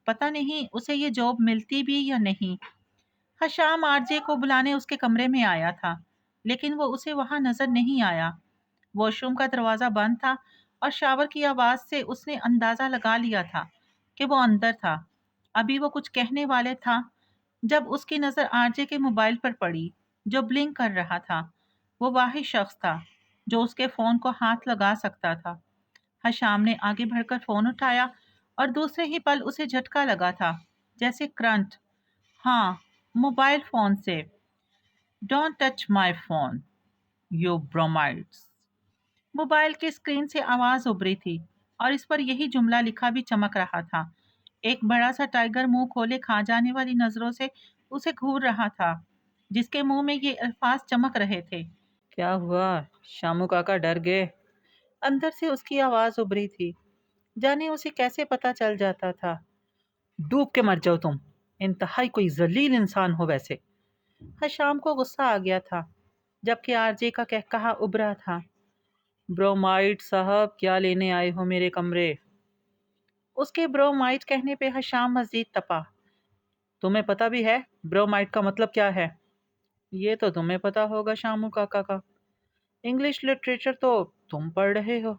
पता नहीं उसे ये जॉब मिलती भी या नहीं। हशाम आरजे को बुलाने उसके कमरे में आया था, लेकिन वो उसे वहां नजर नहीं आया। वॉशरूम का दरवाजा बंद था और शावर की आवाज से उसने अंदाजा लगा लिया था कि वो अंदर था। अभी वो कुछ कहने वाले था जब उसकी नजर आरजे के मोबाइल पर पड़ी, जो ब्लिंक कर रहा था। वो वाहिद शख्स था जो उसके फोन को हाथ लगा सकता था। हशाम ने आगे बढ़कर फोन उठाया और दूसरे ही पल उसे झटका लगा था, जैसे करंट। हाँ, मोबाइल फोन से। Don't touch my phone, you bromides. Mobile की स्क्रीन से आवाज उभरी थी और इस पर यही जुमला लिखा भी चमक रहा था। एक बड़ा सा टाइगर मुंह खोले खा जाने वाली नजरों से उसे घूर रहा था, जिसके मुंह में ये अल्फाज चमक रहे थे। क्या हुआ? शामू काका डर गए? अंदर से उसकी आवाज उभरी थी। जाने उसे कैसे पता चल जाता था। डूब के मर जाओ तुम, इंतहाई कोई जलील इंसान हो वैसे। हशाम को गुस्सा आ गया था, जबकि आरजे का कहकहा उभरा था। ब्रोमाइड साहब, क्या लेने आए हो मेरे कमरे? उसके ब्रोमाइड कहने पे हशाम मजीद तपा। तुम्हें पता भी है ब्रोमाइड का मतलब क्या है? ये तो तुम्हें पता होगा शामू काका का। इंग्लिश लिटरेचर तो तुम पढ़ रहे हो।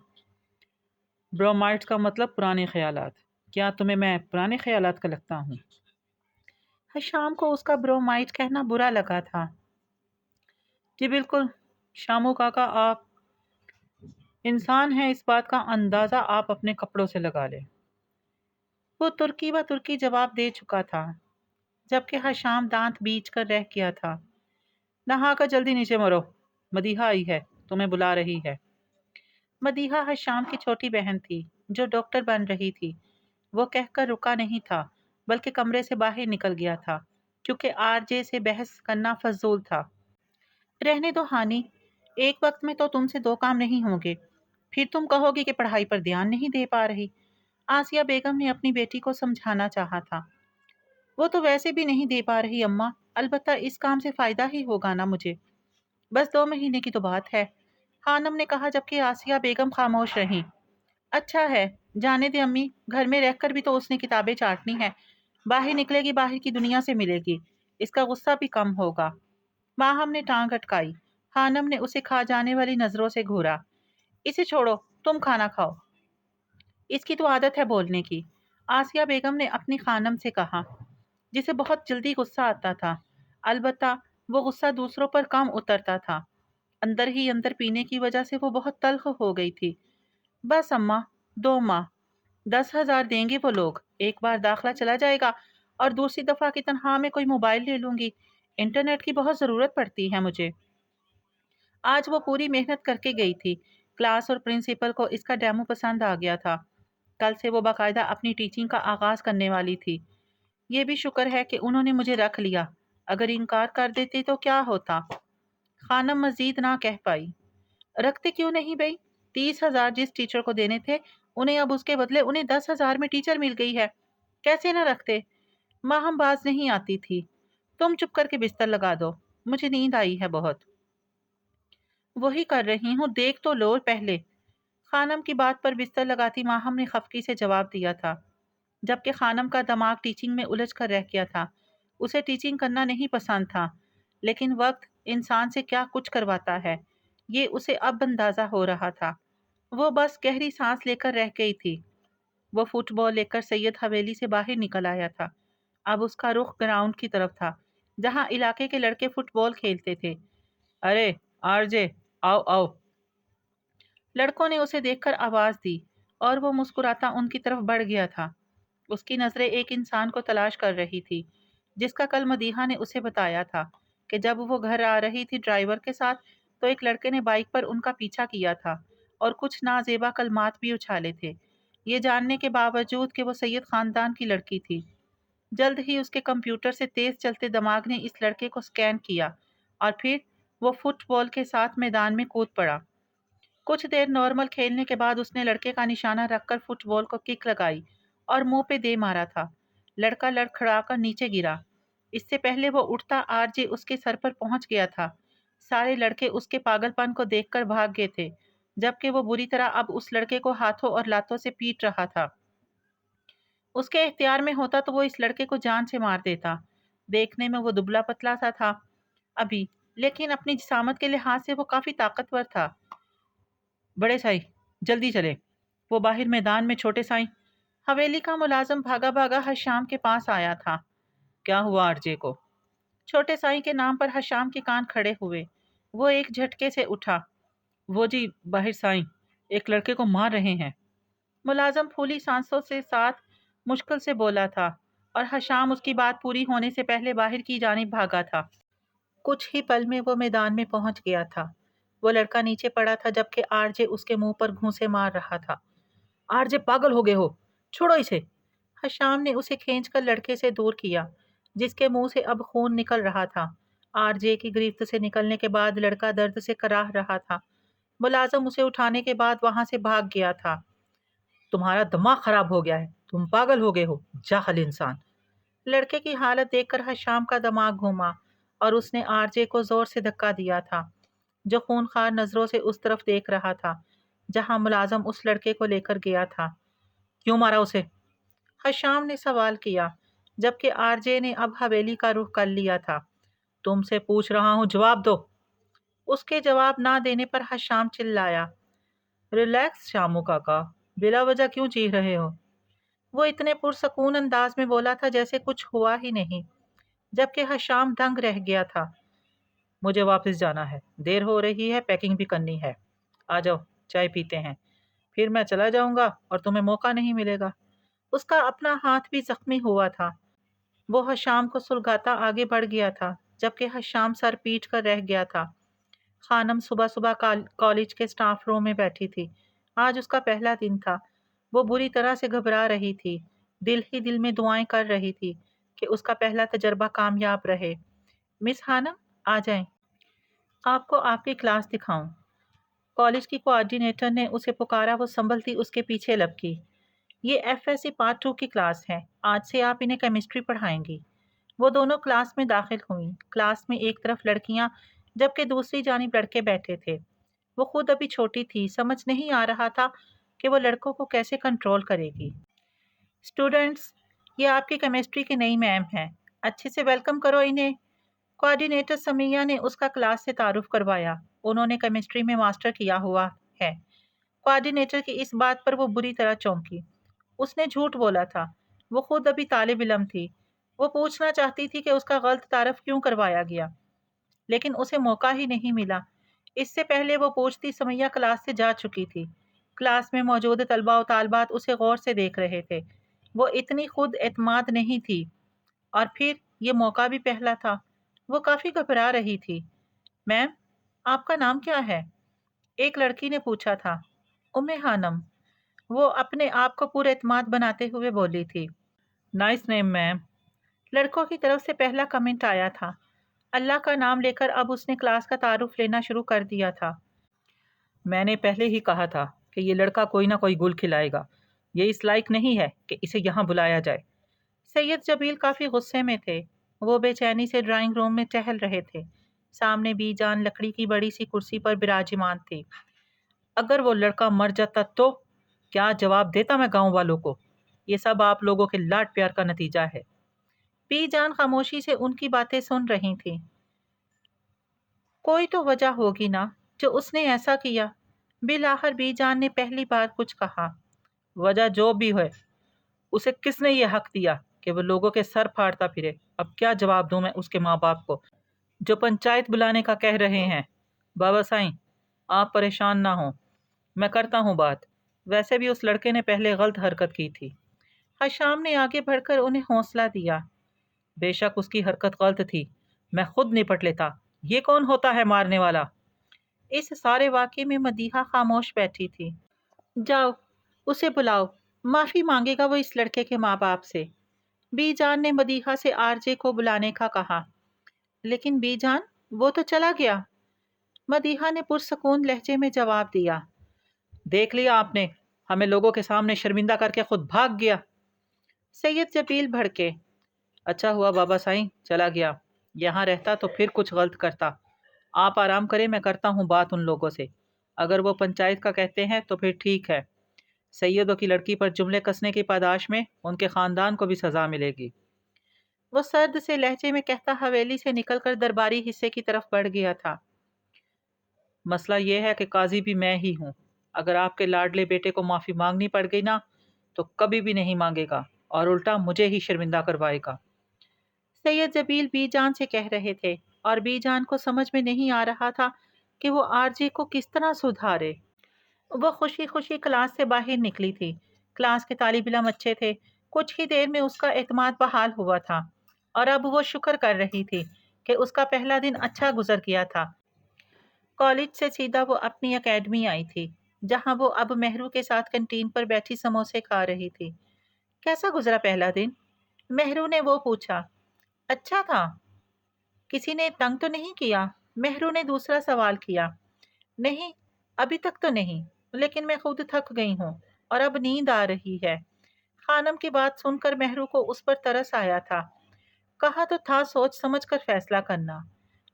ब्रोमाइड्स का मतलब पुराने ख्यालात। क्या तुम्हें मैं पुराने ख्यालात का लगता हूँ? हशाम को उसका ब्रोमाइड कहना बुरा लगा था। जी बिल्कुल शामू काका, आप इंसान हैं, इस बात का अंदाजा आप अपने कपड़ों से लगा लें। वो तुर्की व तुर्की जवाब दे चुका था, जबकि हशाम दांत बीच कर रह गया था। नहा कर जल्दी नीचे मरो, मदीहा आई है, तुम्हें बुला रही है। मदीहा हशाम की छोटी बहन थी, जो डॉक्टर बन रही थी। वो कहकर रुका नहीं था, बल्कि कमरे से बाहर निकल गया था, क्योंकि आरजे से बहस करना फजूल था। रहने दो हानि, एक वक्त में तो तुमसे दो काम नहीं होंगे। फिर तुम कहोगे कि पढ़ाई पर ध्यान नहीं दे पा रही। आसिया बेगम ने अपनी बेटी को समझाना चाहा था। वो तो वैसे भी नहीं दे पा रही अम्मा, अलबत्ता इस काम से फायदा ही होगा ना मुझे। बस 2 महीने की तो बात है, हानम ने कहा, जबकि आसिया बेगम खामोश रही। अच्छा है, जाने दे अम्मी, घर में रहकर भी तो उसने किताबें चाटनी है। बाहर निकलेगी, बाहर की दुनिया से मिलेगी, इसका गुस्सा भी कम होगा। माहम ने टांग अटकाई। हानम ने उसे खा जाने वाली नजरों से घूरा। इसे छोड़ो, तुम खाना खाओ, इसकी तो आदत है बोलने की। आसिया बेगम ने अपनी खानम से कहा, जिसे बहुत जल्दी गुस्सा आता था। अलबत्ता वो गुस्सा दूसरों पर कम उतरता था। अंदर ही अंदर पीने की वजह से वो बहुत तल्ख हो गई थी। बस अम्मा, 2 माह, 10,000 देंगे वो लोग। एक बार दाखला चला जाएगा और दूसरी दफा की तनख्वाह में कोई मोबाइल ले लूंगी। इंटरनेट की बहुत ज़रूरत पड़ती है मुझे। आज वो पूरी मेहनत करके गई थी। क्लास और प्रिंसिपल को इसका डेमो पसंद आ गया था। कल से वो बाकायदा अपनी टीचिंग का आगाज़ करने वाली थी। ये भी शुक्र है कि उन्होंने मुझे रख लिया, अगर इनकार कर देते तो क्या होता। खानम मजीद ना कह पाई। रखते क्यों नहीं भाई? 30,000 जिस टीचर को देने थे, उन्हें अब उसके बदले उन्हें 10,000 में टीचर मिल गई है। कैसे ना रखते? माहम बाज नहीं आती थी। तुम चुप करके बिस्तर लगा दो, मुझे नींद आई है बहुत। वही कर रही हूँ, देख तो लो पहले। खानम की बात पर बिस्तर लगाती माहम ने खफकी से जवाब दिया था, जबकि खानम का दिमाग टीचिंग में उलझ कर रह गया था। उसे टीचिंग करना नहीं पसंद था, लेकिन वक्त इंसान से क्या कुछ करवाता है, ये उसे अब अंदाजा हो रहा था। वो बस गहरी सांस लेकर रह गई थी। वो फुटबॉल लेकर सैयद हवेली से बाहर निकल आया था। अब उसका रुख ग्राउंड की तरफ था, जहां इलाके के लड़के फुटबॉल खेलते थे। अरे आरजे, आओ आओ। लड़कों ने उसे देखकर आवाज दी और वो मुस्कुराता उनकी तरफ बढ़ गया था। उसकी नजरें एक इंसान को तलाश कर रही थी, जिसका कल मदीहा ने उसे बताया था कि जब वो घर आ रही थी ड्राइवर के साथ, तो एक लड़के ने बाइक पर उनका पीछा किया था और कुछ नाजेबा कलमात भी उछाले थे, ये जानने के बावजूद कि वो सैयद खानदान की लड़की थी। जल्द ही उसके कंप्यूटर से तेज चलते दिमाग ने इस लड़के को स्कैन किया और फिर वो फुटबॉल के साथ मैदान में कूद पड़ा। कुछ देर नॉर्मल खेलने के बाद उसने लड़के का निशाना रखकर फुटबॉल को किक लगाई और मुंह पे दे मारा था। लड़का लड़खड़ाकर नीचे गिरा। इससे पहले वो उठता आरजे उसके सर पर पहुंच गया था। सारे लड़के उसके पागलपन को देखकर भाग गए थे, जबकि वो बुरी तरह अब उस लड़के को हाथों और लातों से पीट रहा था। उसके इख्तियार में होता तो वो इस लड़के को जान से मार देता। देखने में वो दुबला पतला सा था अभी, लेकिन अपनी जिसामत के लिहाज से वो काफी ताकतवर था। बड़े साई, जल्दी चले। वो बाहर मैदान में छोटे साई। हवेली का मुलाजम भागा भागा हशाम के पास आया था। क्या हुआ आरजे को? छोटे साई के नाम पर हशाम के कान खड़े हुए। वो एक झटके से उठा। वो जी बाहिर साई, एक लड़के को मार रहे हैं। मुलाजम फूली सांसों से साथ मुश्किल से बोला था और हशाम उसकी बात पूरी होने से पहले बाहर की जानिब भागा था। कुछ ही पल में वो मैदान में पहुंच गया था। वो लड़का नीचे पड़ा था जबकि आरजे उसके मुंह पर घूंसे मार रहा था। आरजे, पागल हो गए हो, छोड़ो इसे। हशाम ने उसे खींचकर लड़के से दूर किया, जिसके मुंह से अब खून निकल रहा था। आरजे की गिरफ्त से निकलने के बाद लड़का दर्द से कराह रहा था। मुलाजम उसे उठाने के बाद वहां से भाग गया था। तुम्हारा दिमाग खराब हो गया है, तुम पागल हो गए हो, जाहल इंसान। लड़के की हालत देखकर हशाम का दिमाग घूमा और उसने आरजे को जोर से धक्का दिया था, जो खूनखार नजरों से उस तरफ देख रहा था जहां मुलाजम उस लड़के को लेकर गया था। क्यों मारा उसे? हशाम ने सवाल किया, जबकि आरजे ने अब हवेली का रुख कर लिया था। तुमसे पूछ रहा हूँ, जवाब दो। उसके जवाब ना देने पर हशाम चिल्लाया, रिलैक्स शामू काका, बिला वजह क्यों चीख रहे हो? वो इतने पुरसकून अंदाज में बोला था जैसे कुछ हुआ ही नहीं, जबकि हशाम दंग रह गया था। मुझे वापस जाना है, देर हो रही है, पैकिंग भी करनी है। आ जाओ, चाय पीते हैं, फिर मैं चला जाऊंगा और तुम्हें मौका नहीं मिलेगा। उसका अपना हाथ भी जख्मी हुआ था। वो हशाम को सुलगाता आगे बढ़ गया था, जबकि हशाम सर पीट कर रह गया था। खानम सुबह सुबह कॉलेज के स्टाफ रूम में बैठी थी। आज उसका पहला दिन था। वो बुरी तरह से घबरा रही थी, दिल ही दिल में दुआएं कर रही थी कि उसका पहला तजर्बा कामयाब रहे। मिस खानम, आ जाएं, आपको आपकी क्लास दिखाऊं। कॉलेज की कोऑर्डिनेटर ने उसे पुकारा। वो संभलती उसके पीछे लपकी। ये एफएससी पार्ट 2 की क्लास है, आज से आप इन्हें केमिस्ट्री पढ़ाएंगी। वो दोनों क्लास में दाखिल हुई। क्लास में एक तरफ लड़कियां जबकि दूसरी जानिब लड़के बैठे थे। वो खुद अभी छोटी थी, समझ नहीं आ रहा था कि वो लड़कों को कैसे कंट्रोल करेगी। स्टूडेंट्स, ये आपकी केमिस्ट्री की नई मैम हैं, अच्छे से वेलकम करो इन्हें। कोऑर्डिनेटर समिया ने उसका क्लास से तारुफ करवाया। उन्होंने केमिस्ट्री में मास्टर किया हुआ है। कोऑर्डिनेटर की इस बात पर वो बुरी तरह चौंकी। उसने झूठ बोला था, वो खुद अभी तालिब इल्म थी। वो पूछना चाहती थी कि उसका गलत तारफ क्यों करवाया गया, लेकिन उसे मौका ही नहीं मिला। इससे पहले वो पूछती समैया क्लास से जा चुकी थी। क्लास में मौजूद तलबा और तालबात उसे गौर से देख रहे थे। वो इतनी खुद एतमाद नहीं थी, और फिर ये मौका भी पहला था। वो काफ़ी घबरा रही थी। मैम, आपका नाम क्या है? एक लड़की ने पूछा था। उम्मे खानम, वो अपने आप को पूरे एतमाद बनाते हुए बोली थी। Nice name ma'am. लड़कों की तरफ से पहला कमेंट आया था। अल्लाह का नाम लेकर अब उसने क्लास का तारुफ लेना शुरू कर दिया था। मैंने पहले ही कहा था कि ये लड़का कोई ना कोई गुल खिलाएगा। ये इस लायक नहीं है कि इसे यहाँ बुलाया जाए। सैयद जबील काफ़ी गुस्से में थे। वो बेचैनी से ड्राइंग रूम में टहल रहे थे। सामने बीजान लकड़ी की बड़ी सी कुर्सी पर विराजमान थी। अगर वो लड़का मर जाता तो क्या जवाब देता मैं गांव वालों को? ये सब आप लोगों के लाड प्यार का नतीजा है। बीजान खामोशी से उनकी बातें सुन रही थी। कोई तो वजह होगी ना जो उसने ऐसा किया। बिलाहर बीजान ने पहली बार कुछ कहा। वजह जो भी है, उसे किसने ये हक दिया कि वो लोगों के सर फाड़ता फिरे? अब क्या जवाब दूं मैं उसके माँ बाप को जो पंचायत बुलाने का कह रहे हैं? बाबा साईं, आप परेशान ना हो, मैं करता हूँ बात। वैसे भी उस लड़के ने पहले गलत हरकत की थी। हशाम ने आगे बढ़कर उन्हें हौसला दिया। बेशक उसकी हरकत गलत थी, मैं खुद निपट लेता। ये कौन होता है मारने वाला? इस सारे वाक़ये में मदीहा खामोश बैठी थी। जाओ, उसे बुलाओ, माफ़ी मांगेगा वो इस लड़के के माँ बाप से। बीजान ने मदीहा से आरजे को बुलाने का कहा। लेकिन बीजान, वो तो चला गया। मदीहा ने पुरसकून लहजे में जवाब दिया, देख लिया आपने, हमें लोगों के सामने शर्मिंदा करके खुद भाग गया। सैयद जबील भड़के, अच्छा हुआ बाबा साईं चला गया, यहाँ रहता तो फिर कुछ गलत करता। आप आराम करें, मैं करता हूँ बात उन लोगों से। अगर वो पंचायत का कहते हैं तो फिर ठीक है। सैयदों की लड़की पर जुमले कसने की पादाश में उनके खानदान को भी सजा मिलेगी। वो सर्द से लहजे में कहता हवेली से निकलकर दरबारी हिस्से की तरफ बढ़ गया था। मसला यह है कि काजी भी मैं ही हूँ। अगर आपके लाडले बेटे को माफी मांगनी पड़ गई ना तो कभी भी नहीं मांगेगा और उल्टा मुझे ही शर्मिंदा करवाएगा। सैयद जबील बीजान से कह रहे थे और बीजान को समझ में नहीं आ रहा था कि वो आरजे को किस तरह सुधारे। वो खुशी खुशी क्लास से बाहर निकली थी। क्लास के तालिब इल्म अच्छे थे। कुछ ही देर में उसका एतमाद बहाल हुआ था और अब वो शुक्र कर रही थी कि उसका पहला दिन अच्छा गुजर गया था। कॉलेज से सीधा वो अपनी एकेडमी आई थी, जहां वो अब मेहरू के साथ कैंटीन पर बैठी समोसे खा रही थी। कैसा गुजरा पहला दिन? मेहरू ने वो पूछा। अच्छा था। किसी ने तंग तो नहीं किया? मेहरू ने दूसरा सवाल किया। नहीं, अभी तक तो नहीं, लेकिन मैं खुद थक गई हूँ और अब नींद आ रही है। खानम की बात सुनकर मेहरू को उस पर तरस आया था। कहा तो था सोच समझ कर फैसला करना।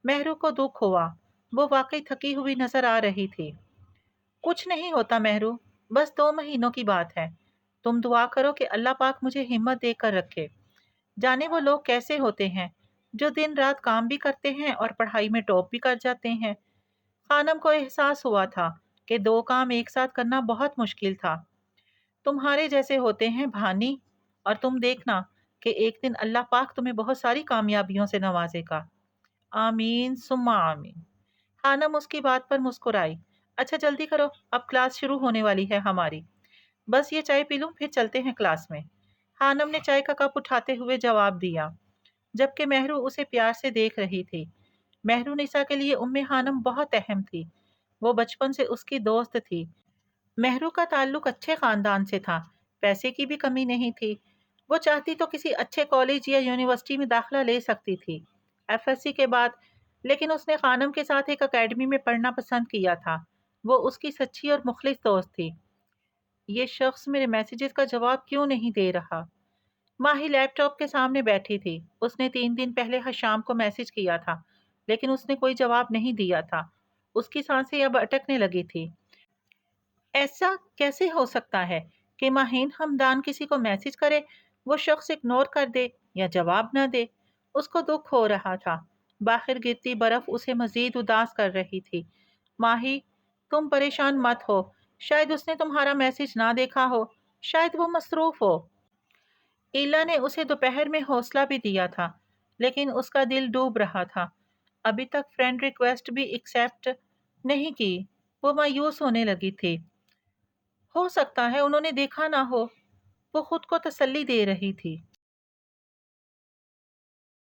मेहरू को दुख हुआ। वो वाकई थकी हुई नजर आ रही थी। कुछ नहीं होता मेहरू, बस 2 महीनों की बात है। तुम दुआ करो कि अल्लाह पाक मुझे हिम्मत देकर रखे। जाने वो लोग कैसे होते हैं जो दिन रात काम भी करते हैं और पढ़ाई में टॉप भी कर जाते हैं। खानम को एहसास हुआ था कि 2 काम एक साथ करना बहुत मुश्किल था। तुम्हारे जैसे होते हैं भानी, और तुम देखना कि एक दिन अल्लाह पाक तुम्हें बहुत सारी कामयाबियों से नवाजेगा। आमीन सुम्मा आमीन। खानम उसकी बात पर मुस्कुराई। अच्छा जल्दी करो, अब क्लास शुरू होने वाली है हमारी। बस ये चाय पी लूं फिर चलते हैं क्लास में। खानम ने चाय का कप उठाते हुए जवाब दिया, जबकि मेहरू उसे प्यार से देख रही थी। मेहरू निसा के लिए उम्मे खानम बहुत अहम थी। वो बचपन से उसकी दोस्त थी। मेहरू का ताल्लुक अच्छे खानदान से था। पैसे की भी कमी नहीं थी। वो चाहती तो किसी अच्छे कॉलेज या यूनिवर्सिटी में दाखिला ले सकती थी एफएससी के बाद, लेकिन उसने खानम के साथ एक अकेडमी में पढ़ना पसंद किया था। वो उसकी सच्ची और मुखलिस दोस्त थी। ये शख्स मेरे मैसेजेस का जवाब क्यों नहीं दे रहा? माही लैपटॉप के सामने बैठी थी। उसने 3 दिन पहले हशाम को मैसेज किया था, लेकिन उसने कोई जवाब नहीं दिया था। उसकी सांसें अब अटकने लगी थी। ऐसा कैसे हो सकता है कि माहीन हमदान किसी को मैसेज करे, वो शख्स इग्नोर कर दे या जवाब न दे? उसको दुख हो रहा था। बाहर गिरती बर्फ उसे मजीद उदास कर रही थी। माही, तुम परेशान मत हो। शायद उसने तुम्हारा मैसेज ना देखा हो। शायद वो मसरूफ हो। ईला ने उसे दोपहर में हौसला भी दिया था, लेकिन उसका दिल डूब रहा था। अभी तक फ्रेंड रिक्वेस्ट भी एक्सेप्ट नहीं की। वो मायूस होने लगी थी। हो सकता है उन्होंने देखा ना हो। वो खुद को तसल्ली दे रही थी।